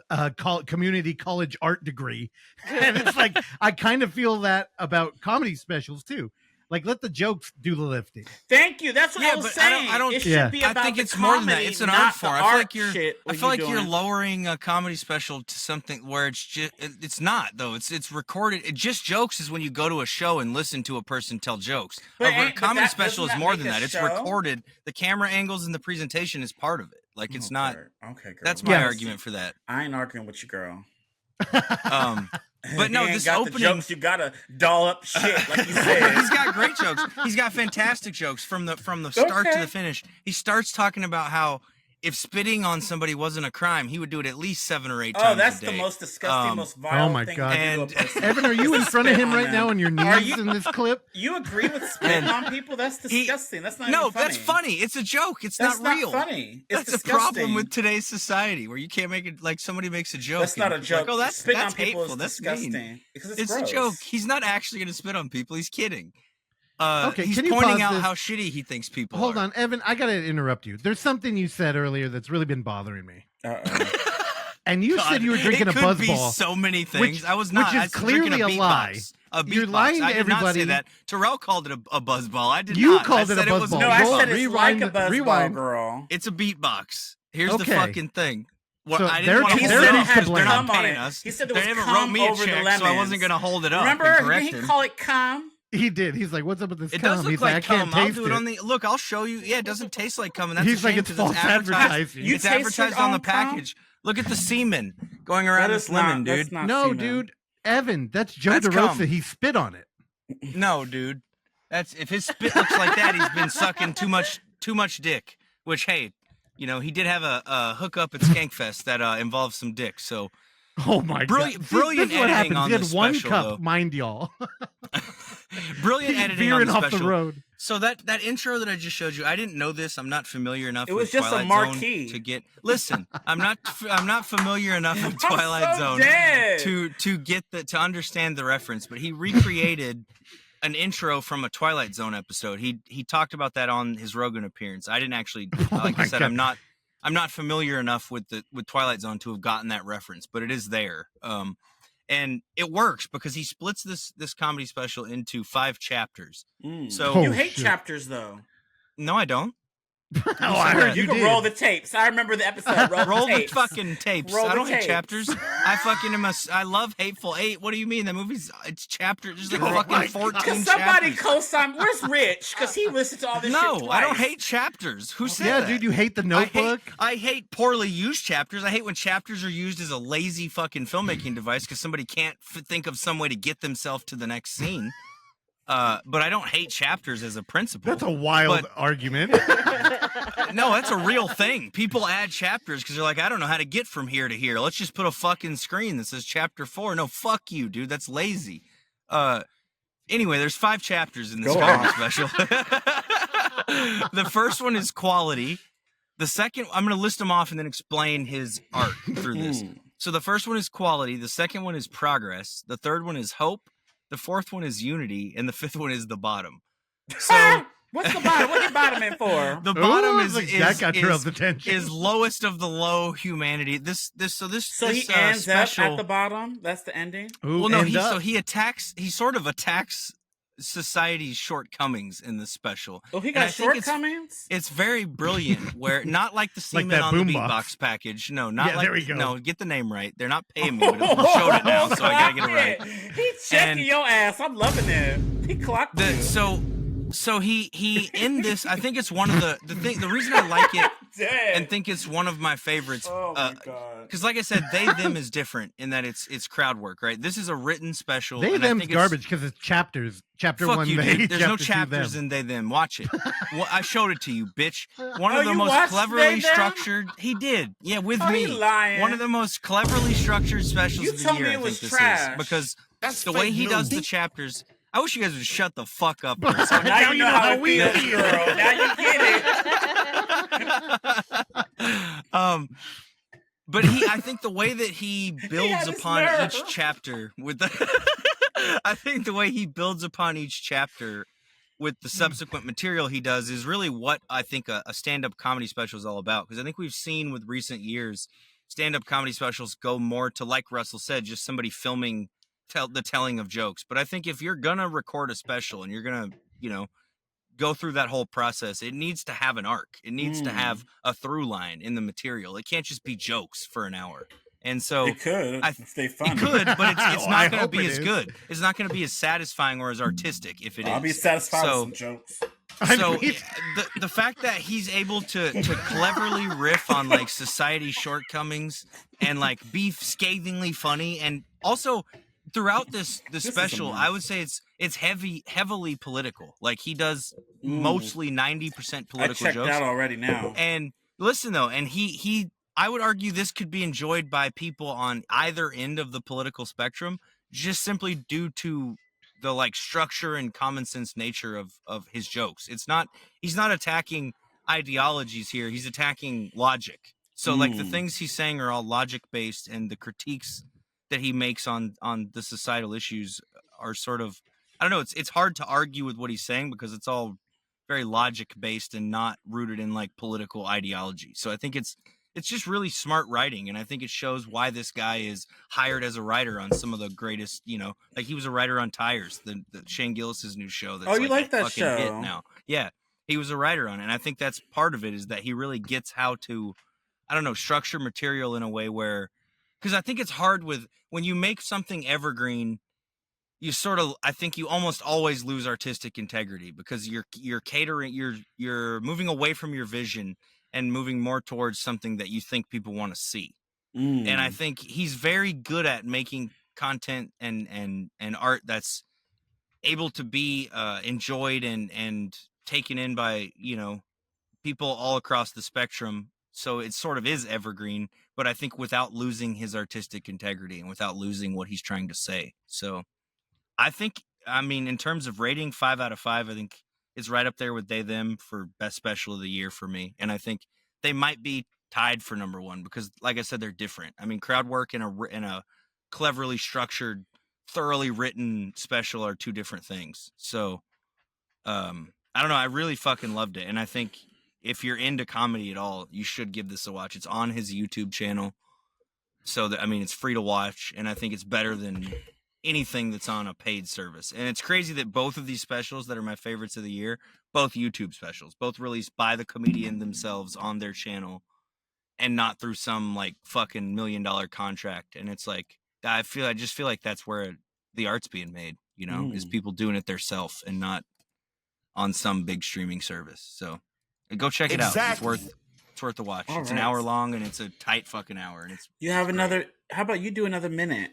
community college art degree. And it's like, I kind of feel that about comedy specials too. Like, let the jokes do the lifting.
Thank you. That's what I was
but
saying.
I don't.
It should be about
I think
the
it's more than that.
comedy,
It's an
not
art form.
the
I feel
art
like you're.
shit
I
what
feel like
you're
you're
doing.
lowering a comedy special to something where it's just. It's not though. It's recorded. It just jokes is when you go to a show and listen to a person tell jokes.
But
A
but
comedy
that-
special is
doesn't that
more
make
than
a
that. It's
show?
recorded. The camera angles and the presentation is part of it. Like it's not.
Okay, girl.
That's my argument for that.
I ain't arguing with you, girl.
But no,
He ain't
this
got
opening.
the jokes, you gotta doll up shit, like you said.
He's got great jokes. He's got fantastic jokes from the start to
Okay.
the finish. He starts talking about how if spitting on somebody wasn't a crime, he would do it at least 7 or 8 times.
Oh, that's
a
the
day.
most disgusting, most vile
Oh my
thing
God.
to do to a
And-
person.
Evan, are you in
Is
front of
spit
him
on
right
them.
now on your
Are
knees
you-
in this clip?
You agree with spitting on people? That's disgusting. That's not
No,
even funny.
that's funny. It's a joke. It's
That's
not real.
funny. It's
That's
disgusting.
a problem with today's society where you can't make it like somebody makes a joke.
That's not a
and it's like,
joke.
oh, that's
Spitting
that's
on people
hateful.
is
That's
disgusting.
mean.
Because it's
It's a
gross.
joke. He's not actually going to spit on people. He's kidding.
Okay,
he's
can you
pointing
pause
out
this?
how shitty he thinks people
Hold
are.
on, Evan, I got to interrupt you. There's something you said earlier that's really been bothering me. And you
God,
said you were drinking
it
a
could be
Buzzball.
so many things.
Which-
I was not.
which is
I was drinking
clearly a lie.
A beatbox.
You're lying to
I did not
everybody.
say that. Terrell called it a buzzball. I did
You
not.
called
I
it a
said was
buzzball.
No, I
Roll-
said it's
rewind-
like a buzzball,
rewind.
girl.
It's a beatbox. Here's the
Okay.
fucking thing. Well,
So
I
they're-
didn't want to
He
hold
said
it
it
up
had
because they're not
cum on
paying
it.
us.
He said there
They
was
haven't
cum
wrote me a
over the
check, so I wasn't
lemons.
going to hold it up.
Remember,
and
didn't
correct
he
him.
call it cum?
He did. He's like, "What's up with this
It
cum?"
does look
He's
like
I can't
cum. I'll
taste
do it on the look. I'll show you. Yeah, it doesn't taste like cum, and that's
He's
a
like,
shame
it's
'cause
false advertising.
You
It's
taste
advertised
your
on the
own cum?
package. Look at the semen going around
That
this
is not-
lemon,
that's
dude.
not
No,
semen.
dude. Evan, that's Joe
That's
DeRosa.
cum.
He spit on it.
No, dude. That's if his spit looks like that, he's been sucking too much dick. Which, hey, you know, he did have a hookup at Skankfest that involved some dick. So
Oh my
Brilliant-
God! See,
brilliant
this is what
editing
happens.
on
He had
this
one
special,
cup,
though.
mind y'all.
brilliant
He's
editing on
veering
the
off
special.
the road.
So that intro that I just showed you, I didn't know this. I'm not familiar enough.
It was
with
just a
Twilight
marquee.
Zone to get. Listen, I'm not familiar enough with
I'm
Twilight
so
Zone
dead.
to get to understand the reference. But he recreated an intro from a Twilight Zone episode. He talked about that on his Rogan appearance. I didn't actually, like I
my
said,
God.
I'm not familiar enough with Twilight Zone to have gotten that reference, but it is there. And it works because he splits this comedy special into 5 chapters. So
you
Oh,
hate
shit.
chapters, though.
no, I don't.
I heard
you can roll the tapes. I remember the episode. Roll the tapes.
Fucking tapes.
Roll
I don't
the
hate
tapes.
chapters. I fucking am I love Hateful Eight. What do you mean? That movie's it's chapters. There's like fucking 14 chapters.
Somebody co-sign. Where's Rich? Because he listens to all this shit twice.
No, I don't hate chapters. Who said that?
Dude, you hate the Notebook?
I hate poorly used chapters. I hate when chapters are used as a lazy fucking filmmaking device because somebody can't think of some way to get themselves to the next scene. But I don't hate chapters as a principle.
That's a wild argument.
No, that's a real thing. People add chapters because they're like, I don't know how to get from here to here. Let's just put a fucking screen that says chapter 4. No, fuck you, dude. That's lazy. Anyway, there's 5 chapters in this comedy special. The first one is quality. The second, I'm going to list them off and then explain his art through this. So the first one is quality. The second one is progress. The third one is hope. The fourth one is unity, and the fifth one is the bottom. So
what's the bottom? What's the bottom in for?
The bottom
that got Terrell's attention.
Is lowest of the low humanity. So
he ends up at the bottom. That's the ending.
Well, no, he sort of attacks society's shortcomings in the special.
Oh, he got shortcomings?
It's very brilliant. Where not like the semen on the beatbox package. No, not like.
There we go.
No, get the name right. They're not paying me, but we showed it now, so I gotta get it right.
He's checking your ass. I'm loving it. He clocked you.
So he in this. I think it's one of the reason I like it and think it's one of my favorites.
Oh my god!
Because like I said, they them is different in that it's crowd work, right? This is a written special.
They them's garbage because it's chapters. Chapter
fuck
1,
you,
they.
Dude. There's no
chapter 2,
chapters
them.
in they them. Watch it. Well, I showed it to you, bitch. One of the
you
most
watched
cleverly
They Them?
structured. He did, yeah, with
Oh,
me.
he lying.
One of the most cleverly structured specials
You
of the
told
year.
me it
I
was
think
trash.
this is because
That's
the way
fake
he does
news.
the chapters. I wish you guys would shut the fuck up for a second.
Now you know how we
feel.
feel, girl. Now you get it.
But I think the way that he builds
this
upon
nerve.
each chapter with the, I think the way he builds upon each chapter with the subsequent material he does is really what I think a stand-up comedy special is all about. Because I think we've seen with recent years, stand-up comedy specials go more to, like Russell said, just somebody filming the telling of jokes. But I think if you're gonna record a special and you're gonna, go through that whole process, it needs to have an arc. It needs to have a through line in the material. It can't just be jokes for an hour. And so
It could if they funny.
it could, but it's
Oh,
not
I
going to
hope
be
it
as
is.
good. It's not going to be as satisfying or as artistic if it is.
I'll be satisfied
So-
with some jokes.
So the fact that he's able to cleverly riff on like society's shortcomings and like be scathingly funny, and also throughout this special, I would say it's heavily political. Like he does mostly 90%
I
political
checked
jokes.
out already now.
And listen though, and he I would argue this could be enjoyed by people on either end of the political spectrum, just simply due to the like structure and common sense nature of his jokes. He's not attacking ideologies here. He's attacking logic. So like the things he's saying are all logic based, and the critiques that he makes on the societal issues are sort of, I don't know, it's hard to argue with what he's saying because it's all very logic based and not rooted in like political ideology. So I think it's just really smart writing, and I think it shows why this guy is hired as a writer on some of the greatest, like he was a writer on Tires, the Shane Gillis's new show. That's
You like
a
that
fucking
show?
hit now. Yeah, he was a writer on it, and I think that's part of it is that he really gets how to, I don't know, structure material in a way where, because I think it's hard when you make something evergreen, you sort of, I think you almost always lose artistic integrity because you're catering, you're moving away from your vision and moving more towards something that you think people want to see. And I think he's very good at making content and art that's able to be enjoyed and taken in by, people all across the spectrum. So it sort of is evergreen, but I think without losing his artistic integrity and without losing what he's trying to say. So I think, in terms of rating, 5 out of 5, I think it's right up there with They Them for best special of the year for me. And I think they might be tied for number 1 because, like I said, they're different. Crowd work and a cleverly structured, thoroughly written special are two different things. So, I don't know. I really fucking loved it. And I think if you're into comedy at all, you should give this a watch. It's on his YouTube channel. So, it's free to watch. And I think it's better than anything that's on a paid service. And it's crazy that both of these specials that are my favorites of the year, both YouTube specials, both released by the comedian themselves on their channel and not through some like fucking $1 million contract. And it's like, I just feel like that's where the art's being made, you know, is people doing it themselves and not on some big streaming service. So go check it out. It's worth the watch. It's an hour long and it's a tight fucking hour. And it's
another. How about you do another minute?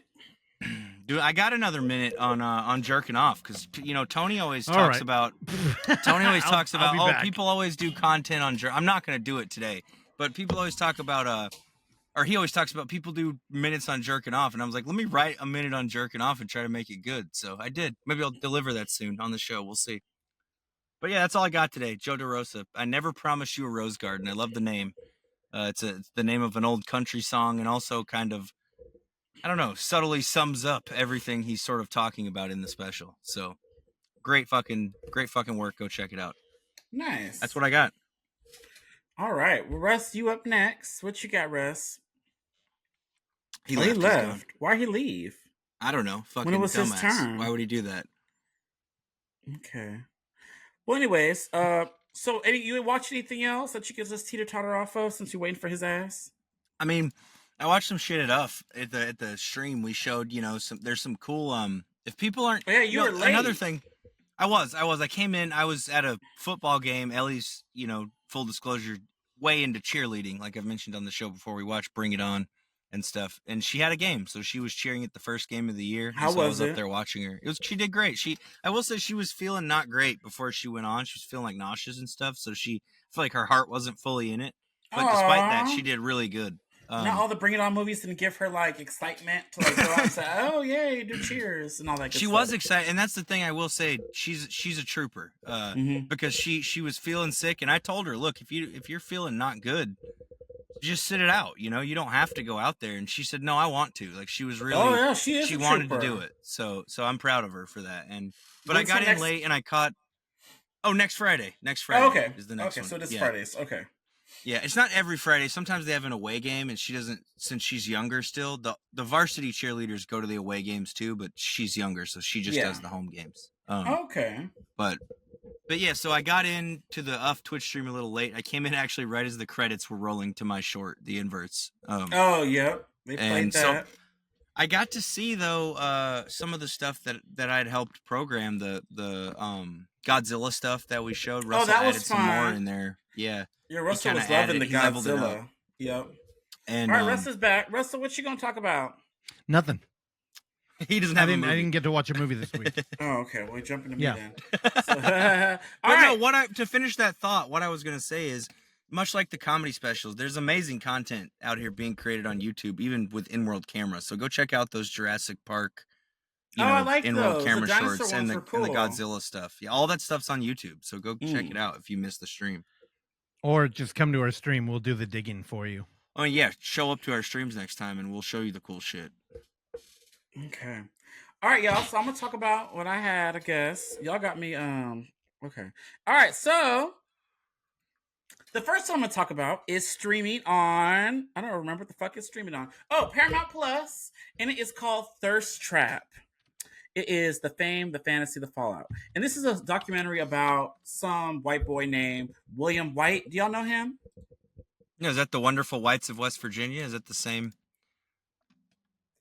Dude, I got another minute on jerking off because you know Tony always talks about. Tony always talks about people always do content on jerk. I'm not gonna do it today, but people always talk about or he always talks about people do minutes on jerking off, and I was like, let me write a minute on jerking off and try to make it good. So I did. Maybe I'll deliver that soon on the show. We'll see. But yeah, that's all I got today. Joe DeRosa. I never promised you a rose garden. I love the name. It's the name of an old country song, and also kind of, I don't know, subtly sums up everything he's sort of talking about in the special. So great fucking work. Go check it out.
Nice.
That's what I got.
All right. Well, Russ, you up next. What you got, Russ?
He
left. Why'd he leave?
I don't know. Fucking
when it was
dumbass.
his turn.
Why would he do that?
Okay. Well, anyways, so you watch anything else that you could just teeter-totter off of since you're waiting for his ass?
I mean, I watched some shit at the stream. We showed, you know, there's some cool if people aren't
you were late.
Another thing, I came in, I was at a football game. Ellie's, you know, full disclosure, way into cheerleading, like I've mentioned on the show before. We watched Bring It On and stuff, and she had a game, so she was cheering at the first game of the year.
How was
I was
it?
up there watching her. She did great. I will say she was feeling not great before she went on. She was feeling like nauseous and stuff, so I feel like her heart wasn't fully in it. But despite that, she did really good.
Not all the Bring It On movies didn't give her like excitement to like go out and say, "Oh yeah, do cheers" and all that. Good
she
stuff.
was excited, and that's the thing I will say. She's a trooper because she was feeling sick, and I told her, "Look, if you're feeling not good, just sit it out. You know, you don't have to go out there." And she said, "No, I want to." Like she was really, she wanted to do it. So I'm proud of her for that. But I got in late, and I caught. Oh, next Friday.
Oh, okay.
Is the next one.
So this Fridays. Okay.
Yeah, it's not every Friday. Sometimes they have an away game, and she doesn't. Since she's younger still, the varsity cheerleaders go to the away games too, but she's younger, so she just does the home games.
Okay.
But yeah, so I got into the Twitch stream a little late. I came in actually right as the credits were rolling to my short, The Inverts.
Yep. They played that. So
I got to see though some of the stuff that I'd helped program, the Godzilla stuff that we showed. Russell
that was
added some more in there. Yeah.
Yeah, Russell was loving the Godzilla. Yep.
And
all right, Russell's back. Russell, what you gonna talk about?
Nothing.
He doesn't have.
I didn't get to watch a movie this week.
Oh, okay. Well, jump into me then.
To finish that thought, what I was gonna say is, much like the comedy specials, there's amazing content out here being created on YouTube, even with in-world cameras. So go check out those Jurassic Park,
I like
in-world
those.
camera
The dinosaur
shorts
ones
and
were cool.
the Godzilla stuff. Yeah, all that stuff's on YouTube. So go check it out if you missed the stream.
Or just come to our stream. We'll do the digging for you.
Oh yeah, show up to our streams next time, and we'll show you the cool shit.
Okay. All right, y'all. So I'm gonna talk about what I had. I guess y'all got me. Okay. All right. So the first one I'm gonna talk about is streaming on. I don't remember what the fuck it's streaming on. Oh, Paramount Plus, and it is called Thirst Trap. It is the fame, the fantasy, the fallout. And this is a documentary about some white boy named William White. Do y'all know him?
No, is that the Wonderful Whites of West Virginia? Is that the same?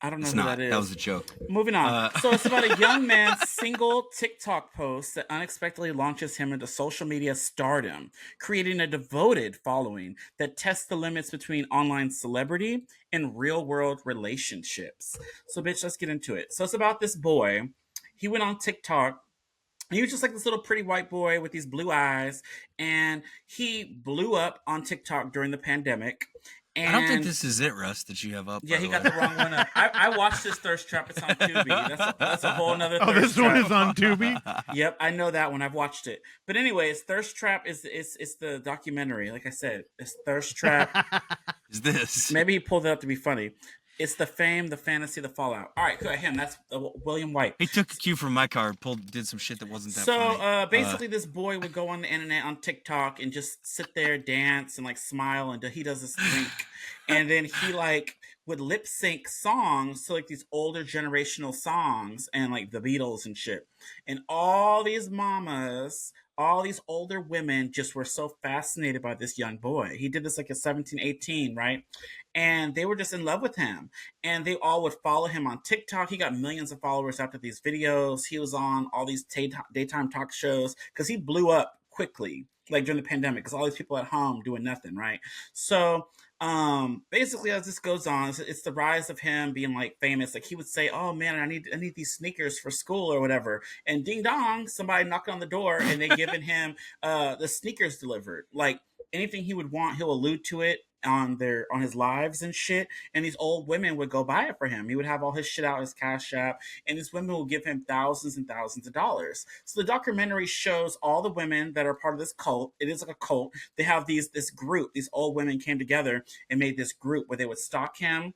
I don't know
it's
who
not.
that is.
That was a joke.
Moving on. So it's about a young man's single TikTok post that unexpectedly launches him into social media stardom, creating a devoted following that tests the limits between online celebrity and real-world relationships. So, bitch, let's get into it. So it's about this boy. He went on TikTok. He was just like this little pretty white boy with these blue eyes, and he blew up on TikTok during the pandemic. And
I don't think this is it, Russ, that you have up.
Yeah, he got the wrong one up. I watched this Thirst Trap. It's on Tubi. That's a whole nother Thirst
this
Trap.
one is on Tubi?
Yep, I know that one. I've watched it. But anyways, Thirst Trap is the documentary. Like I said, it's Thirst Trap.
Is this?
Maybe he pulled it up to be funny. It's the fame, the fantasy, the fallout. All right, go ahead. That's William White.
He took a cue from my card, did some shit that wasn't that funny.
So basically, this boy would go on the internet on TikTok and just sit there, dance, and like smile, and he does this drink, and then he like would lip sync songs to like these older generational songs and like the Beatles and shit. And all these mamas, all these older women just were so fascinated by this young boy. He did this like at 17, 18, right? And they were just in love with him. And they all would follow him on TikTok. He got millions of followers after these videos. He was on all these daytime talk shows because he blew up quickly, like during the pandemic, because all these people at home doing nothing, right? So basically as this goes on, it's the rise of him being like famous. Like he would say, oh man, I need these sneakers for school or whatever, and ding dong, somebody knocking on the door and they giving him the sneakers delivered. Like anything he would want, he'll allude to it on his lives and shit, and these old women would go buy it for him. He would have all his shit out, his Cash App, and these women will give him thousands and thousands of dollars. So the documentary shows all the women that are part of this cult. It is like a cult. They have this group. These old women came together and made this group where they would stalk him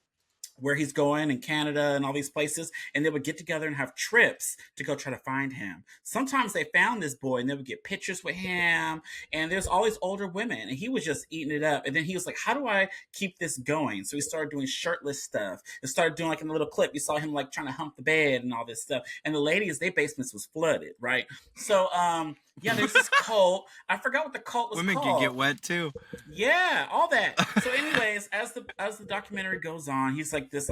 where he's going in Canada and all these places, and they would get together and have trips to go try to find him. Sometimes they found this boy and they would get pictures with him, and there's all these older women, and he was just eating it up. And then he was like, how do I keep this going? So he started doing shirtless stuff and started doing like in a little clip, you saw him like trying to hump the bed and all this stuff. And the ladies, their basements was flooded, right? So yeah, there's this cult. I forgot what the cult was
Women
called.
can get wet too.
Yeah, all that. So anyways, as the documentary goes on, he's like this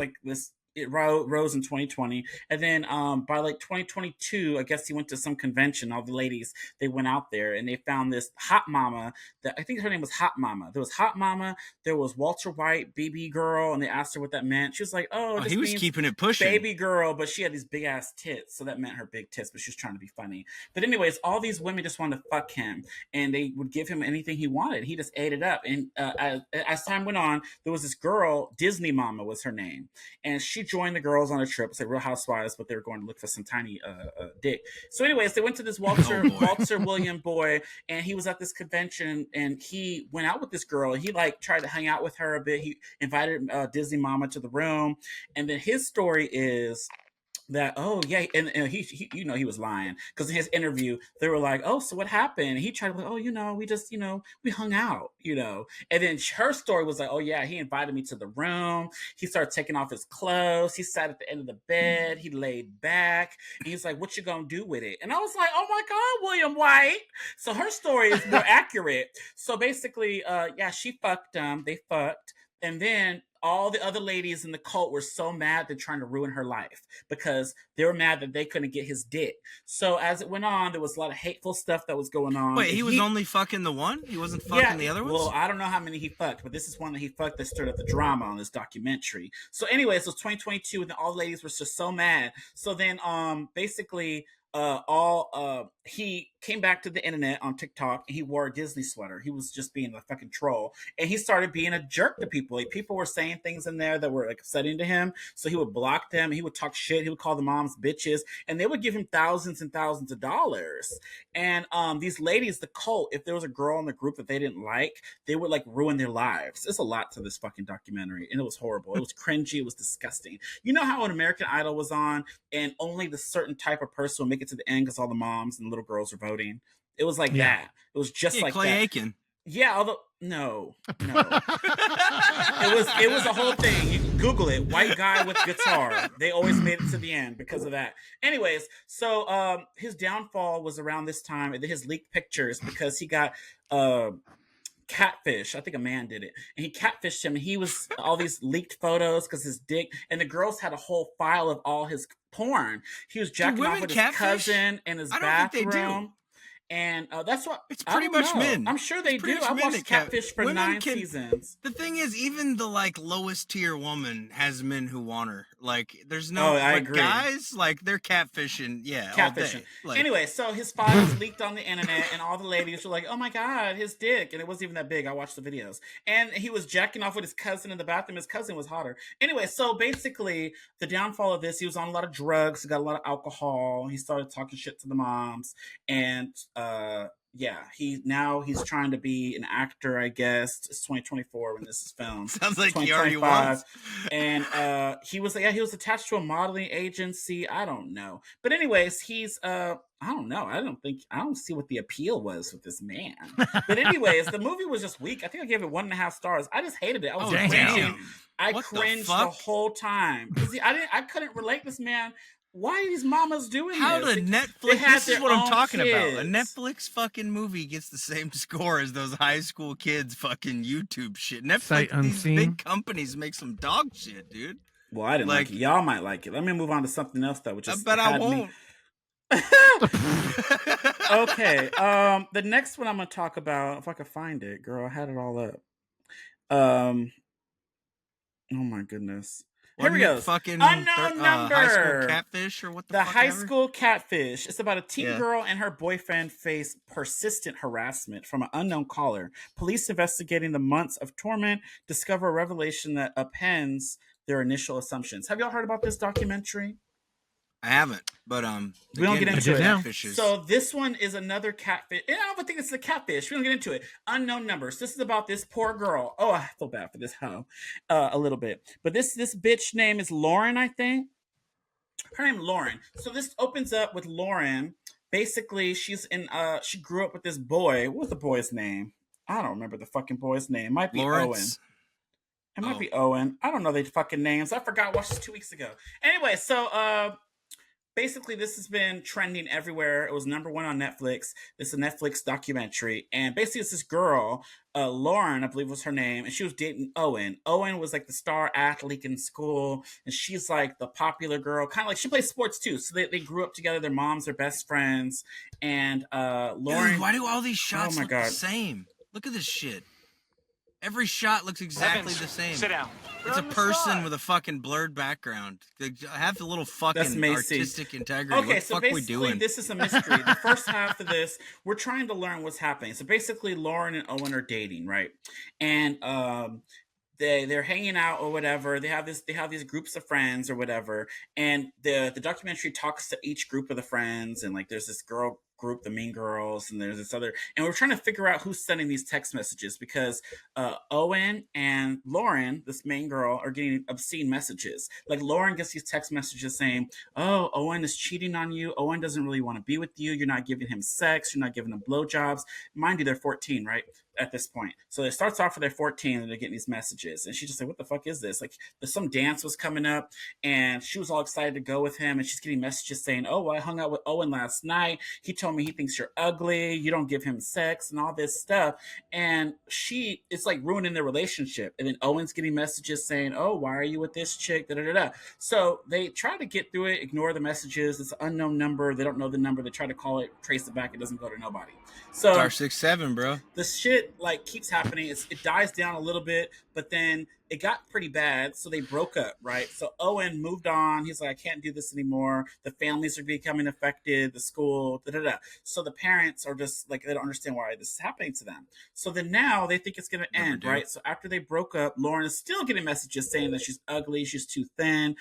it rose in 2020, and then by like 2022, I guess he went to some convention. All the ladies, they went out there and they found this hot mama that I think her name was Hot Mama. There was Hot Mama, there was Walter White, BB girl, and they asked her what that meant. She was like, oh,
he was keeping it pushing,
baby girl, but she had these big ass tits, so that meant her big tits, but she was trying to be funny. But anyways, all these women just wanted to fuck him, and they would give him anything he wanted. He just ate it up. And as time went on, there was this girl, Disney Mama was her name, and she joined the girls on a trip. It's like Real Housewives, but they were going to look for some tiny dick. So anyways, they went to this Walter William boy, and he was at this convention, and he went out with this girl. He like tried to hang out with her a bit. He invited Disney Mama to the room, and then his story is that, oh yeah, and he you know, he was lying, because in his interview they were like, oh, so what happened? And he tried to be like, oh, you know, we just, you know, we hung out, you know. And then her story was like, oh yeah, he invited me to the room, he started taking off his clothes, he sat at the end of the bed, he laid back, and he's like, what you gonna do with it? And I was like, oh my god, William White. So her story is more accurate. So basically yeah, she fucked him, they fucked, and then all the other ladies in the cult were so mad they're trying to ruin her life because they were mad that they couldn't get his dick. So as it went on, there was a lot of hateful stuff that was going on.
Wait, he was only fucking the one? He wasn't fucking the other ones?
Well, I don't know how many he fucked, but this is one that he fucked that stirred up the drama on this documentary. So anyways, it was 2022, and all the ladies were just so mad. So then basically he came back to the internet on TikTok, and he wore a Disney sweater. He was just being a fucking troll, and he started being a jerk to people. Like, people were saying things in there that were like upsetting to him, so he would block them. He would talk shit. He would call the moms bitches, and they would give him thousands and thousands of dollars. And these ladies, the cult, if there was a girl in the group that they didn't like, they would like ruin their lives. There's a lot to this fucking documentary, and it was horrible. It was cringy. It was disgusting. You know how when American Idol was on, and only the certain type of person would make it to the end because all the moms and little girls were voting? It was like that. It was just like
Clay
that.
Aiken.
Yeah, although no. It was a whole thing. You can Google it. White guy with guitar. They always made it to the end because of that. Anyways, so his downfall was around this time, and his leaked pictures, because he got catfish. I think a man did it, and he catfished him. And he was all these leaked photos because his dick, and the girls had a whole file of all his porn. He was jacking off with his cousin in his bathroom. And that's what
it's pretty much men.
I'm sure they do. I watched Catfish for 9 seasons.
The thing is, even the like lowest tier woman has men who want her. Like, there's no I agree. Guys, like, they're catfishing. Yeah, catfishing. All day. Like,
anyway, so his files leaked on the internet, and all the ladies were like, "Oh my god, his dick!" And it wasn't even that big. I watched the videos, and he was jacking off with his cousin in the bathroom. His cousin was hotter. Anyway, so basically, the downfall of this, he was on a lot of drugs. He got a lot of alcohol. He started talking shit to the moms, and yeah, he's trying to be an actor, I guess. It's 2024 when this is filmed.
Sounds like he already was.
And he was attached to a modeling agency. I don't know. But anyways, he's I don't know. I don't see what the appeal was with this man. But anyways, the movie was just weak. I think I gave it 1.5 stars. I just hated it. I was cringing. I
What the
cringed the
fuck?
whole time. See, I couldn't relate this man. Why are these mamas doing
How
this?
did
They
Netflix?
had
This is
their
what I'm
own
talking about. A
kids.
Netflix fucking movie gets the same score as those high school kids fucking YouTube shit.
Sight
Netflix, these
unseen.
big companies make some dog shit, dude.
Well, I didn't like it. Y'all might like it. Let me move on to something else though, which is
but I won't.
Okay. The next one I'm gonna talk about, if I could find it, girl, I had it all up. Oh my goodness. Here we go.
Fucking
unknown number.
high school catfish or what the fuck
high
ever?
school catfish. It's about a teen
Yeah.
girl and her boyfriend face persistent harassment from an unknown caller. Police investigating the months of torment discover a revelation that upends their initial assumptions. Have y'all heard about this documentary?
I haven't, but
We don't get into it
now.
So this one is another catfish. I don't think it's the catfish. We don't get into it. Unknown numbers. This is about this poor girl. Oh, I feel bad for this hoe, a little bit. But this bitch name is Lauren, I think. Her name Lauren. So this opens up with Lauren. Basically, she's in. She grew up with this boy. What's the boy's name? I don't remember the fucking boy's name. It might be
Lawrence?
Owen. It might be Owen. I don't know their fucking names. I forgot. I watched this 2 weeks ago. Anyway, so basically, this has been trending everywhere. It was #1 on Netflix. This is a Netflix documentary. And basically, it's this girl, Lauren, I believe was her name, and she was dating Owen. Owen was like the star athlete in school, and she's like the popular girl. Kind of like she plays sports too. So they grew up together. Their moms are best friends. And Lauren.
Dude, why do all these shots
Oh my
look
God.
the same? Look at this shit. Every shot looks exactly
Evans,
the same.
sit down.
It's a person with a fucking blurred background. They have the little
That's
fucking
Macy.
artistic integrity.
Okay,
what the
so
fuck we
basically,
doing?
this is a mystery. The first half of this, we're trying to learn what's happening. So basically, Lauren and Owen are dating, right? And they're hanging out or whatever. They have these groups of friends or whatever. And the documentary talks to each group of the friends, and like there's this girl group, the Mean Girls, and there's this other, and we're trying to figure out who's sending these text messages because Owen and Lauren, this main girl, are getting obscene messages. Like Lauren gets these text messages saying, "Oh, Owen is cheating on you. Owen doesn't really want to be with you. You're not giving him sex. You're not giving him blowjobs." Mind you, they're 14, right? At this point. So it starts off with they're 14 and they're getting these messages. And she's just like, what the fuck is this? Like some dance was coming up and she was all excited to go with him. And she's getting messages saying, "Oh, well, I hung out with Owen last night. He told me he thinks you're ugly. You don't give him sex," and all this stuff. And it's like ruining their relationship. And then Owen's getting messages saying, "Oh, why are you with this chick?" Da, da, da, da. So they try to get through it, ignore the messages. It's an unknown number. They don't know the number. They try to call it, trace it back. It doesn't go to nobody. So
Star 67, bro.
the shit like keeps happening. It dies down a little bit, but then it got pretty bad. So they broke up, right? So Owen moved on. He's like, "I can't do this anymore. The families are becoming affected, the school, da da da." So the parents are just like, they don't understand why this is happening to them. So then now they think it's going to end, right? So after they broke up, Lauren is still getting messages saying that she's ugly, she's too thin.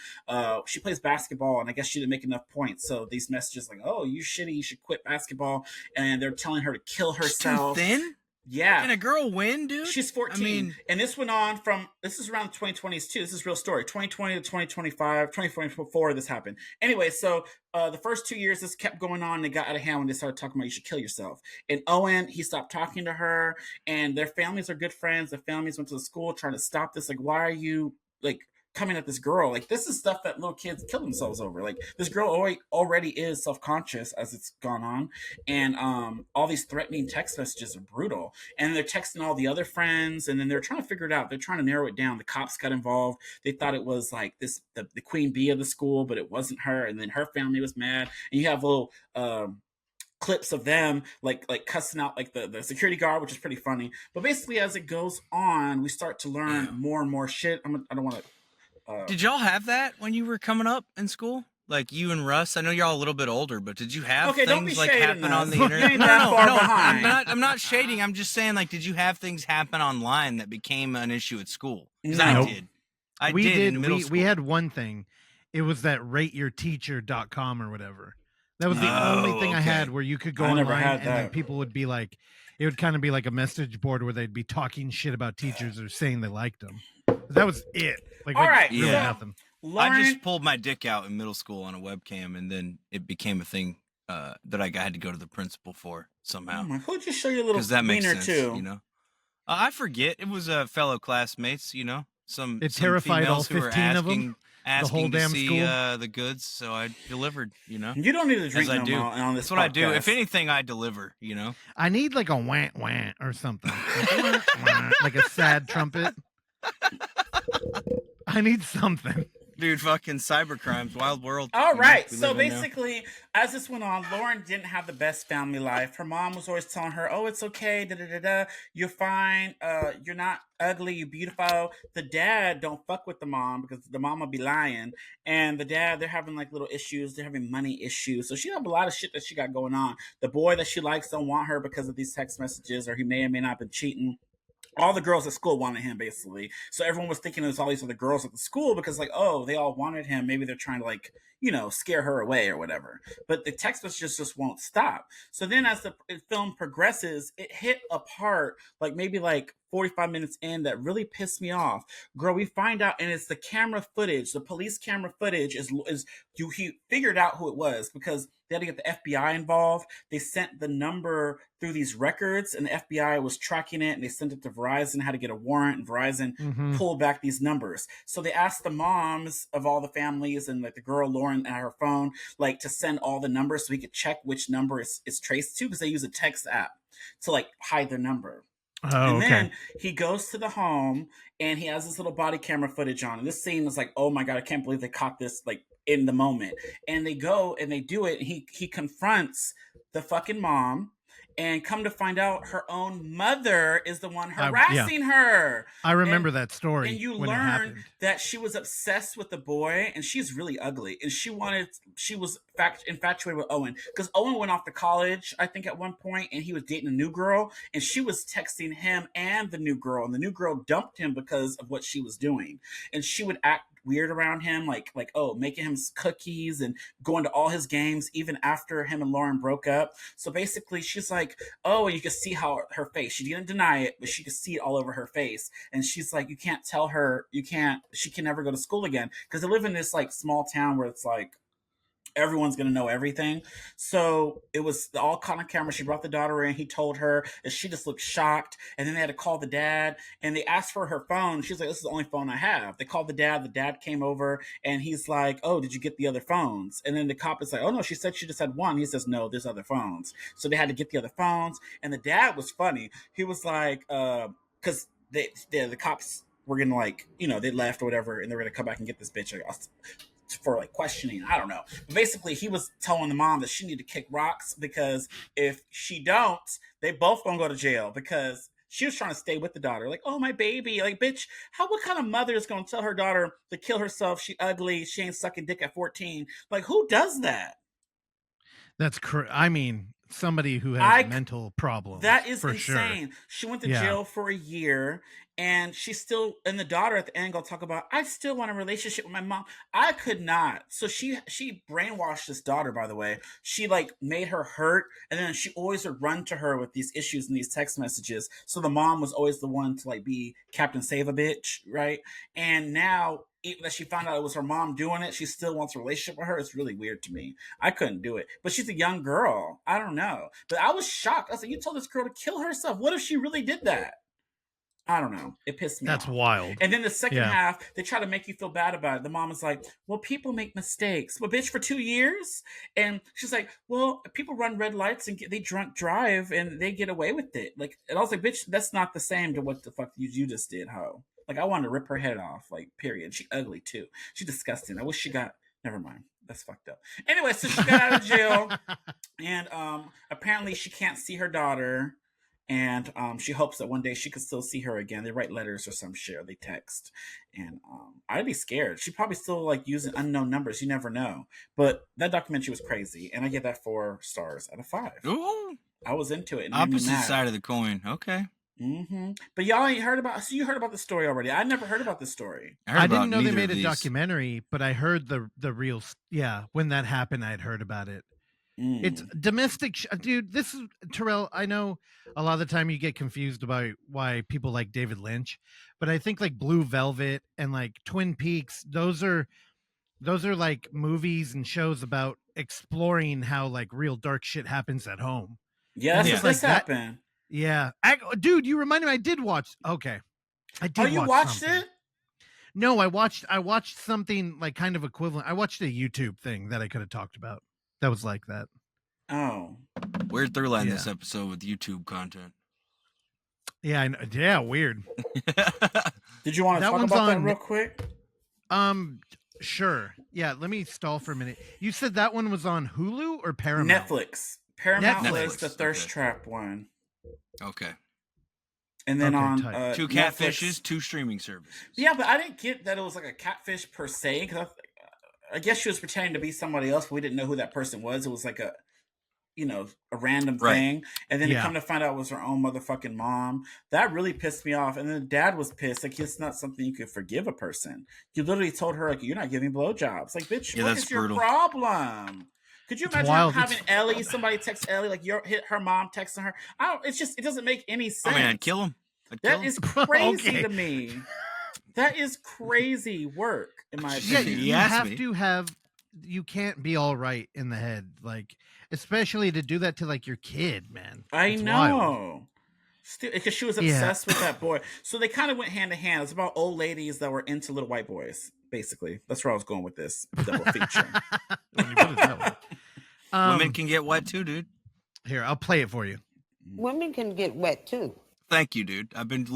She plays basketball, and I guess she didn't make enough points. So these messages like, "Oh, you shitty, you should quit basketball," and they're telling her to kill herself.
She's too thin?
Yeah.
Can a girl win, dude?
She's 14.
I mean,
and this went on from, this is around 2020s too. This is a real story. 2020 to 2025, 2024, this happened. Anyway, so the first 2 years, this kept going on. And it got out of hand when they started talking about you should kill yourself. And Owen, he stopped talking to her, and their families are good friends. The families went to the school trying to stop this. Like, why are you like coming at this girl? Like, this is stuff that little kids kill themselves over. Like, this girl already is self-conscious as it's gone on, and all these threatening text messages are brutal. And they're texting all the other friends, and then they're trying to figure it out. They're trying to narrow it down. The cops got involved. They thought it was like the queen bee of the school, but it wasn't her. And then her family was mad. And you have little clips of them like cussing out like the security guard, which is pretty funny. But basically, as it goes on, we start to learn more and more shit. I don't want to.
Did y'all have that when you were coming up in school? Like you and Russ? I know y'all a little bit older, but did you have things like happen on the internet? No, I'm not shading. I'm just saying, like, did you have things happen online that became an issue at school? Because I did. I did in middle school.
We had one thing. It was that rateyourteacher.com or whatever. That was the only thing I had where you could go online and then people would be like, it would kind of be like a message board where they'd be talking shit about teachers or saying they liked them. That was it. Like,
all right,
really nothing.
I just pulled my dick out in middle school on a webcam, and then it became a thing that I had to go to the principal for somehow.
Who'd you show your little
that makes sense,
too?
You know, I forget. It was fellow classmates. You know, some
terrified all
females who were
15 of them.
asking
whole
to
damn
see
school?
The goods, so I delivered. You know,
You don't need to drink
as I
no
do.
more on this
That's what I do.
podcast.
If anything, I deliver. You know,
I need like a wah wah or something, like, wah, like a sad trumpet. I need something.
dude. Fucking cybercrimes, wild world.
All
you know,
right.
we
So
live in now.
basically, as this went on, Lauren didn't have the best family life. Her mom was always telling her, "Oh, it's okay. Da da da da. You're fine. You're not ugly. You're beautiful." The dad don't fuck with the mom because the mom will be lying. And the dad, they're having like little issues. They're having money issues. So she have a lot of shit that she got going on. The boy that she likes don't want her because of these text messages, or he may or may not have been cheating. All the girls at school wanted him, basically. So everyone was thinking it was all these other girls at the school because, like, oh, they all wanted him. Maybe they're trying to, like, scare her away or whatever. But the text messages just won't stop. So then as the film progresses, it hit a part, like, maybe, like, 45 minutes in that really pissed me off. Girl, we find out, and it's the camera footage. The police camera footage he figured out who it was because they had to get the FBI involved. They sent the number through these records, and the FBI was tracking it, and they sent it to Verizon, how to get a warrant, and Verizon pulled back these numbers. So they asked the moms of all the families and like the girl Lauren at her phone, like to send all the numbers so we could check which number it's traced to, because they use a text app to like hide their number.
Oh,
and
okay.
then he goes to the home and he has this little body camera footage on. And this scene is like, oh my God, I can't believe they caught this like in the moment. And they go and they do it. And he confronts the fucking mom. And come to find out, her own mother is the one harassing her.
I remember that story.
And you
when it
learn
happened.
that she was obsessed with the boy, and she's really ugly. And she was infatuated with Owen because Owen went off to college, I think, at one point, and he was dating a new girl, and she was texting him and the new girl, and the new girl dumped him because of what she was doing. And she would act weird around him, like making him cookies and going to all his games even after him and Lauren broke up. So basically she's like, oh, and you can see how her face, she didn't deny it, but she could see it all over her face. And she's like, you can't tell her, she can never go to school again, because they live in this like small town where it's like everyone's going to know everything. So it was all caught on camera. She brought the daughter in. He told her, and she just looked shocked. And then they had to call the dad, and they asked for her phone. She's like, this is the only phone I have. They called the dad. The dad came over, and he's like, oh, did you get the other phones? And then the cop is like, oh, no, she said she just had one. He says, no, there's other phones. So they had to get the other phones. And the dad was funny. He was like, because the cops were going to like, they left or whatever, and they were going to come back and get this bitch. Like, for like questioning, I don't know. But basically he was telling the mom that she needed to kick rocks, because if she don't, they both gonna go to jail, because she was trying to stay with the daughter. Like, oh, my baby. Like, bitch, what kind of mother is gonna tell her daughter to kill herself? She ugly, she ain't sucking dick at 14. Like, who does that?
That's I mean, somebody who has mental problems.
That is
for
insane.
Sure.
She went to jail for a year, and she's still, and the daughter at the end gonna talk about, I still want a relationship with my mom. I could not. So she brainwashed this daughter, by the way. She like made her hurt, and then she always would run to her with these issues and these text messages. So the mom was always the one to like be Captain Save a Bitch, right? And now, even that she found out it was her mom doing it, she still wants a relationship with her. It's really weird to me. I couldn't do it. But she's a young girl. I don't know. But I was shocked. I was like, you told this girl to kill herself. What if she really did that? I don't know. It pissed me off.
That's wild.
And then the second half, they try to make you feel bad about it. The mom is like, well, people make mistakes. Well, bitch, for 2 years? And she's like, well, people run red lights and they drunk drive and they get away with it. Like, and I was like, bitch, that's not the same to what the fuck you just did, ho. Like, I wanted to rip her head off, like, period. She ugly, too. She disgusting. I wish she got... Never mind. That's fucked up. Anyway, so she got out of jail. And apparently she can't see her daughter. And she hopes that one day she could still see her again. They write letters or some shit, or they text. And I'd be scared. She'd probably still like using unknown numbers. You never know. But that documentary was crazy. And I give that 4 stars out of 5.
Ooh.
I was into it.
Opposite side of the coin. Okay.
Mm-hmm. But y'all ain't heard about. So you heard about the story already? I never heard about this story.
I didn't know they made a documentary, but I heard the real. Yeah, when that happened, I'd heard about it. It's domestic, dude. This is Terrell. I know a lot of the time you get confused about why people like David Lynch, but I think like Blue Velvet and like Twin Peaks, those are like movies and shows about exploring how like real dark shit happens at home.
Yeah, that's
like
happened.
Yeah, dude, you reminded me. I did watch. Okay, I did.
Oh, you watched
something.
it?
No, I watched something like kind of equivalent. I watched a YouTube thing that I could have talked about. That was like that.
Oh,
weird through line this episode with YouTube content.
Yeah, I know. Yeah, weird.
Did you want to talk about that real quick?
Sure. Yeah, let me stall for a minute. You said that one was on Hulu or Paramount?
Netflix. Paramount was the thirst trap one.
Okay.
And then on
two catfishes, two streaming services.
Yeah, but I didn't get that it was like a catfish per se, because I guess she was pretending to be somebody else, but we didn't know who that person was. It was like a random thing. And then to come to find out it was her own motherfucking mom. That really pissed me off. And then the dad was pissed. Like, it's not something you could forgive a person. You literally told her, like, you're not giving blowjobs. Like, bitch, what is your problem? Could you imagine having Ellie, somebody text Ellie, like her mom texting her? It doesn't make any sense.
I mean, I'd kill him.
That is crazy to me. That is crazy work, in my opinion.
You can't be all right in the head, like, especially to do that to like your kid, man.
I know. Because she was obsessed with that boy. So they kind of went hand to hand. It's about old ladies that were into little white boys, basically. That's where I was going with this double feature.
Women can get wet too, dude.
Here, I'll play it for you.
Women can get wet too.
Thank you, dude. I've been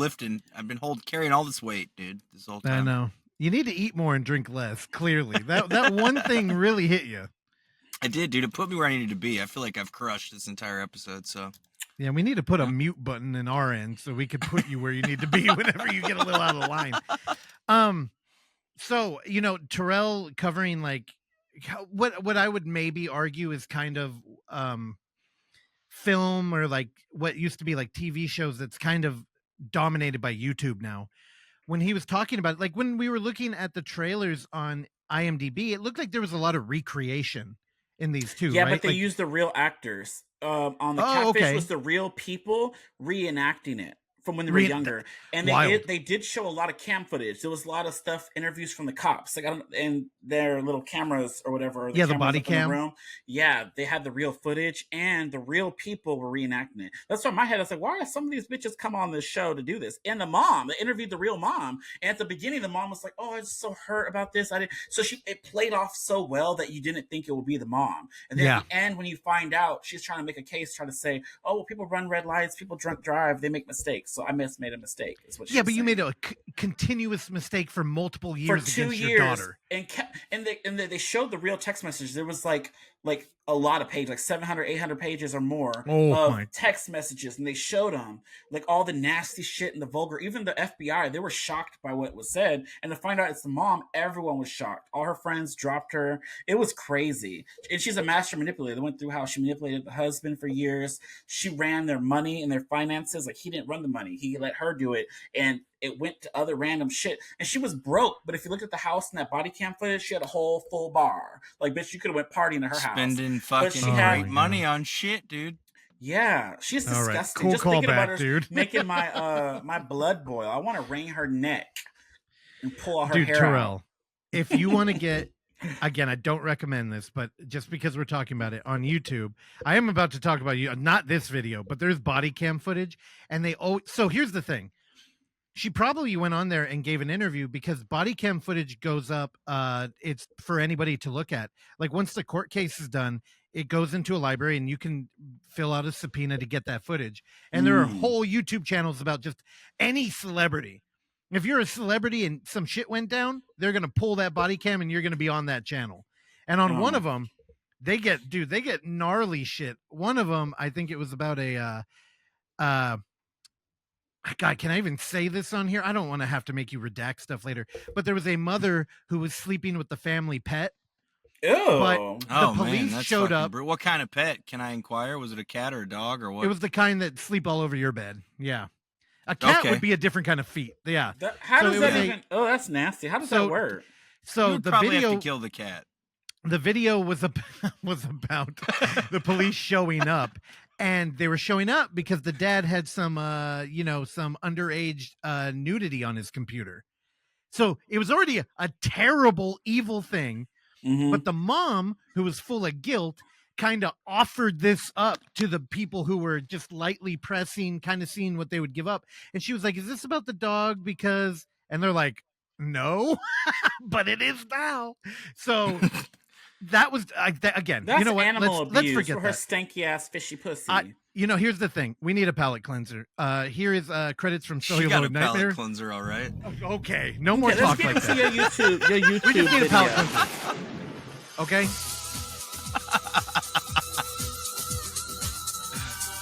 carrying all this weight, dude, this whole time.
I know. You need to eat more and drink less, clearly. That one thing really hit you.
I did, dude. It put me where I needed to be. I feel like I've crushed this entire episode, so.
Yeah, we need to put a mute button in our end so we can put you where you need to be whenever you get a little out of line. So, Terrell covering, like, what I would maybe argue is kind of film or, like, what used to be, like, TV shows that's kind of dominated by YouTube now. When he was talking about it, like, when we were looking at the trailers on IMDb, it looked like there was a lot of recreation in these too.
Yeah,
right?
but they used the real actors. On the catfish was the real people reenacting it from when they were younger, and they did show a lot of cam footage. There was a lot of stuff, interviews from the cops, like and their little cameras or whatever.
The body cam.
The room. Yeah, they had the real footage, and the real people were reenacting it. That's why in my head I was like, why are some of these bitches come on this show to do this? And the mom, they interviewed the real mom, and at the beginning the mom was like, "Oh, I was so hurt about this. I didn't." So it played off so well that you didn't think it would be the mom. And then at the end, when you find out, she's trying to make a case, trying to say, "Oh, well, people run red lights, people drunk drive, they make mistakes." So I made a mistake. Is what
but you made a continuous mistake for multiple years
for 2
against
years.
Your daughter.
And they showed the real text message. There was like a lot of pages, like 700, 800 pages or more of text messages. And they showed them like all the nasty shit and the vulgar, even the FBI, they were shocked by what was said. And to find out it's the mom, everyone was shocked. All her friends dropped her. It was crazy. And she's a master manipulator. They went through how she manipulated the husband for years. She ran their money and their finances. Like, he didn't run the money. He let her do it. And it went to other random shit. And she was broke. But if you looked at the house in that body cam footage, she had a whole full bar. Like, bitch, you could have went partying at her house.
Spending fucking great money on shit, dude.
Yeah, she's disgusting.
Right. Cool.
Just thinking about her
dude.
making my my blood boil. I want to wring her neck and pull all her hair
Terrell,
out.
If you want to get, again, I don't recommend this, but just because we're talking about it on YouTube, I am about to talk about you. Not this video, but there's body cam footage, and so here's the thing. She probably went on there and gave an interview because body cam footage goes up. It's for anybody to look at. Like, once the court case is done, it goes into a library and you can fill out a subpoena to get that footage. And there are whole YouTube channels about just any celebrity. If you're a celebrity and some shit went down, they're going to pull that body cam and you're going to be on that channel. And on one of them, they get gnarly shit. One of them, I think it was about God, can I even say this on here? I don't want to have to make you redact stuff later. But there was a mother who was sleeping with the family pet.
Ew.
But the police showed up.
What kind of pet? Can I inquire? Was it a cat or a dog or what?
It was the kind that sleep all over your bed. Yeah. A cat would be a different kind of feat. Yeah.
How does that even... Oh, that's nasty. How does that work?
So the video...
have to kill the cat.
The video was about the police showing up. And they were showing up because the dad had some underage nudity on his computer. So it was already a terrible, evil thing. Mm-hmm. But the mom, who was full of guilt, kind of offered this up to the people who were just lightly pressing, kind of seeing what they would give up. And she was like, "Is this about the dog?" And they're like, No, but it is now. So that was again.
That's
you know what?
animal
Let's
abuse
forget
for her
that.
stanky ass fishy pussy.
Here's the thing. We need a palate cleanser. Here is credits from
She
Celluloid
got a
Nightmare.
palate cleanser, all right.
Okay, no more
let's
talk
get
like
into
that.
Your YouTube
We just need a palate
video.
cleanser. Okay.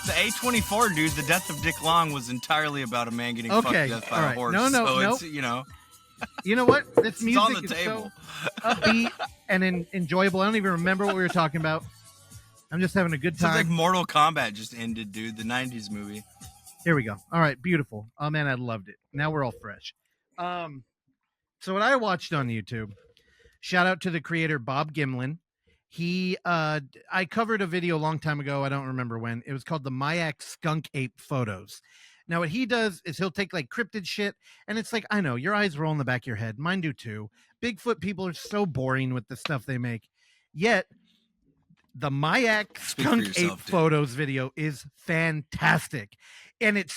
The A24 dude, the death of Dick Long was entirely about a man getting fucked to death by
all
a
right.
horse.
No,
so
no.
it's, you know.
You know what? This
It's
music
on the
is
table.
so upbeat and enjoyable. I don't even remember what we were talking about. I'm just having a good
Sounds
time.
like Mortal Kombat just ended, dude. The 90s movie.
Here we go. All right, beautiful. Oh man, I loved it. Now we're all fresh. So what I watched on YouTube, shout out to the creator Bob Gymlan. He I covered a video a long time ago, I don't remember when. It was called the Mayak Skunk Ape Photos. Now what he does is he'll take like cryptid shit, and it's like, I know, your eyes roll in the back of your head. Mine do too. Bigfoot people are so boring with the stuff they make. Yet the Mayak Skunk Ape Photos video is fantastic. And it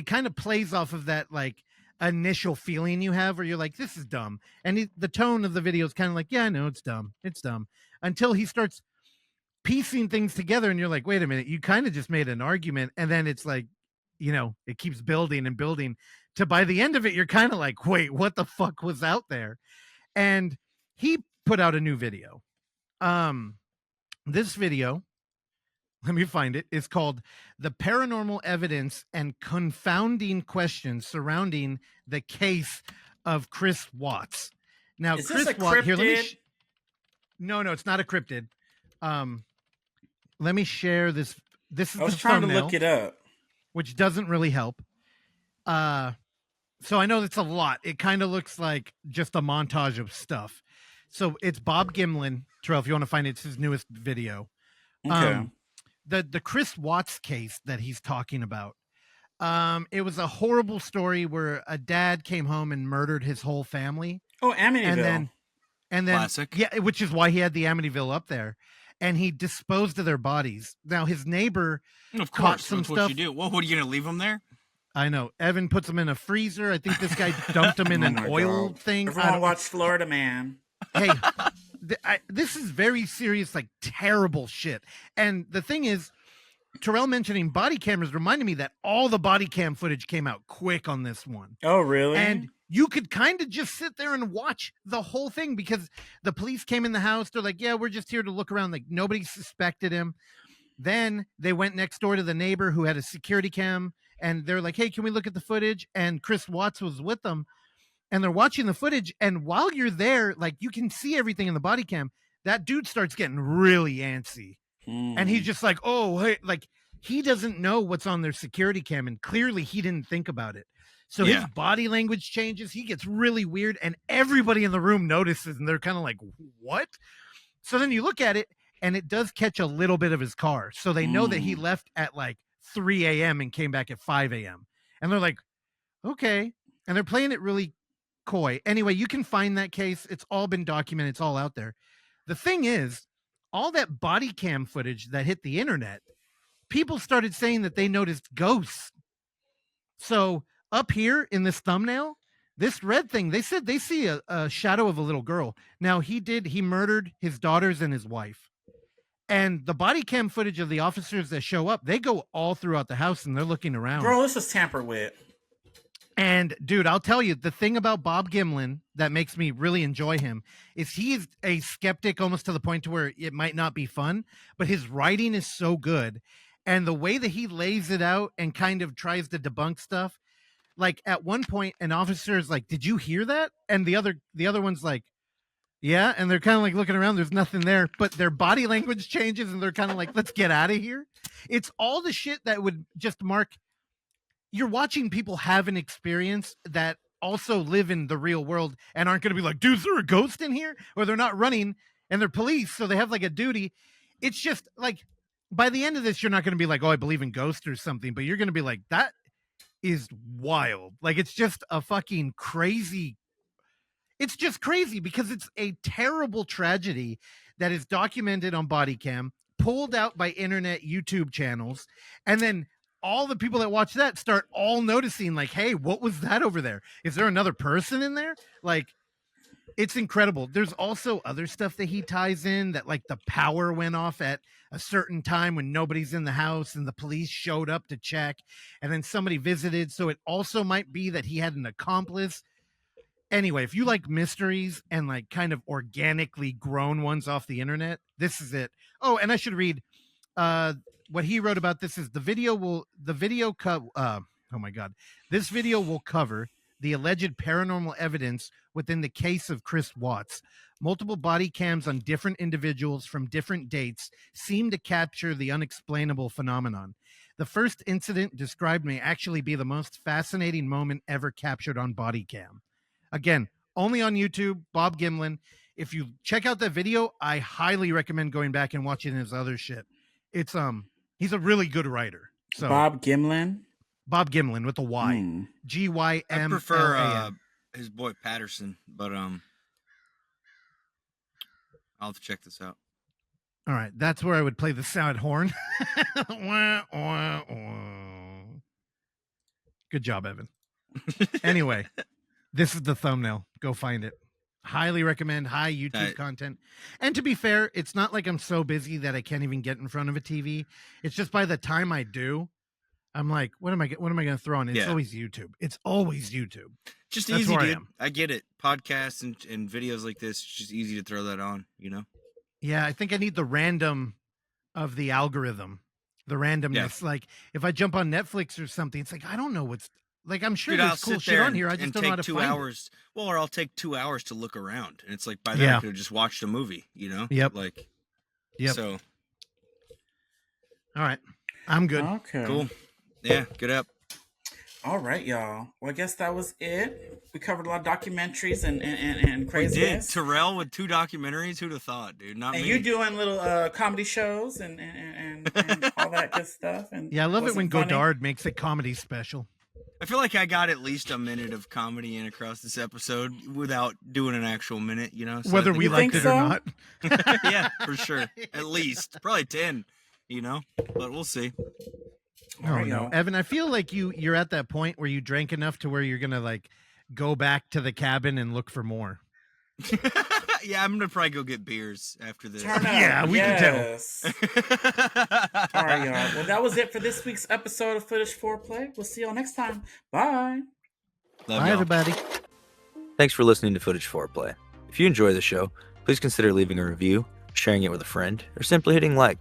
kind of plays off of that like initial feeling you have where you're like, this is dumb. And the tone of the video is kind of like, yeah, I know it's dumb. It's dumb. Until he starts piecing things together and you're like, wait a minute, you kind of just made an argument. And then it's like, you know, it keeps building and building to by the end of it, you're kind of like, wait, what the fuck was out there? And he put out a new video. This video, let me find it, is called The Paranormal Evidence and Confounding Questions Surrounding the Case of Chris Watts. Now,
Is
Chris
this a
Watts, here, let me
cryptid?
no, it's not a cryptid. Let me share this. This is
I was
the
trying
thumbnail,
to look it up.
which doesn't really help. So I know that's a lot. It kind of looks like just a montage of stuff. So it's Bob Gymlan. Terrell, if you want to find it, it's his newest video.
Okay.
The Chris Watts case that he's talking about. It was a horrible story where a dad came home and murdered his whole family.
Oh, Amityville.
And then
Classic.
Yeah, which is why he had the Amityville up there. And he disposed of their bodies. Now his neighbor
Of
caught
course,
some
that's
stuff.
what you do. What are you going to leave them there?
I know. Evan puts them in a freezer. I think this guy dumped them in
Oh
an
my
oil
God.
thing.
Everyone watch Florida Man.
Hey, this is very serious, like terrible shit. And the thing is, Terrell mentioning body cameras reminded me that all the body cam footage came out quick on this one.
Oh, really?
And you could kind of just sit there and watch the whole thing because the police came in the house. They're like, yeah, we're just here to look around. Like nobody suspected him. Then they went next door to the neighbor who had a security cam and they're like, hey, can we look at the footage? And Chris Watts was with them and they're watching the footage. And while you're there, like you can see everything in the body cam. That dude starts getting really antsy. And he's just like, oh, hey, like he doesn't know what's on their security cam. And clearly he didn't think about it. So his body language changes. He gets really weird. And everybody in the room notices. And they're kind of like, what? So then you look at it and it does catch a little bit of his car. So they know that he left at like 3 a.m. and came back at 5 a.m. And they're like, okay. And they're playing it really coy. Anyway, you can find that case. It's all been documented. It's all out there. The thing is, all that body cam footage that hit the internet, people started saying that they noticed ghosts. So up here in this thumbnail, this red thing, they said they see a shadow of a little girl. Now he murdered his daughters and his wife. And the body cam footage of the officers that show up, they go all throughout the house and they're looking around.
Bro, this is tampered with.
And dude, I'll tell you, the thing about Bob Gymlan that makes me really enjoy him is he is a skeptic almost to the point to where it might not be fun, but his writing is so good. And the way that he lays it out and kind of tries to debunk stuff, like at one point, an officer is like, did you hear that? And the other one's like, yeah. And they're kind of like looking around. There's nothing there, but their body language changes and they're kind of like, let's get out of here. It's all the shit that would just mark. You're watching people have an experience that also live in the real world and aren't going to be like, dude, is there a ghost in here? Or they're not running and they're police. So they have like a duty. It's just like, by the end of this, you're not going to be like, oh, I believe in ghosts or something, but you're going to be like, that is wild. Like, it's just a fucking crazy. It's just crazy because it's a terrible tragedy that is documented on body cam, pulled out by internet YouTube channels, and then all the people that watch that start all noticing, like, hey, what was that over there? Is there another person in there? Like, it's incredible. There's also other stuff that he ties in, that like the power went off at a certain time when nobody's in the house and the police showed up to check, and then somebody visited. So it also might be that he had an accomplice. Anyway, if you like mysteries and like kind of organically grown ones off the internet, this is it. Oh, and I should read what he wrote about this. Is this video will cover the alleged paranormal evidence within the case of Chris Watts. Multiple body cams on different individuals from different dates seem to capture the unexplainable phenomenon. The first incident described may actually be the most fascinating moment ever captured on body cam. Again, only on YouTube, Bob Gymlan. If you check out that video, I highly recommend going back and watching his other shit. It's he's a really good writer. So
Bob Gymlan?
Bob Gymlan with a Y. Gymlan.
I prefer his boy Patterson, but I'll have to check this out.
All right, that's where I would play the sound horn. Good job, Evan. Anyway, this is the thumbnail. Go find it. Highly recommend. High YouTube content. And to be fair, it's not like I'm so busy that I can't even get in front of a TV. It's just by the time I do, I'm like, what am I going to throw on? It's always YouTube. It's always YouTube.
Just that's easy, dude. I get it. Podcasts and videos like this, it's just easy to throw that on, you know?
Yeah, I think I need the random of the algorithm. The randomness. Yeah. Like, if I jump on Netflix or something, it's like, I don't know what's... Like, I'm sure there's cool shit on here. I just don't know how to find
it. Well, or I'll take 2 hours to look around. And it's like, by then I could have just watched a movie, you know?
Yep.
Like,
so. All right. I'm good.
Okay.
Cool. Yeah, get up.
All right, y'all. Well, I guess that was it. We covered a lot of documentaries and craziness.
We did. Terrell with 2 documentaries. Who'd have thought, dude? Not me.
And you doing little comedy shows and all that good stuff. And
yeah, I love it when Godard makes a comedy special.
I feel like I got at least a minute of comedy in across this episode without doing an actual minute, you know? So
whether we liked it or not.
Yeah, for sure. At least. Probably 10, you know? But we'll see.
Oh, no. Evan, I feel like you're at that point where you drank enough to where you're going to, like, go back to the cabin and look for more.
Yeah, I'm going to probably go get beers after this.
Yeah, we can tell.
All right, y'all. Well, that was it for this week's episode of Footage Foreplay. We'll see y'all next time. Bye.
Bye, everybody.
Thanks for listening to Footage Foreplay. If you enjoy the show, please consider leaving a review, sharing it with a friend, or simply hitting like.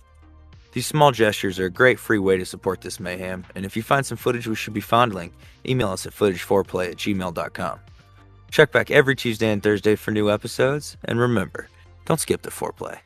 These small gestures are a great free way to support this mayhem, and if you find some footage we should be fondling, email us at footageforeplay@gmail.com. Check back every Tuesday and Thursday for new episodes, and remember, don't skip the foreplay.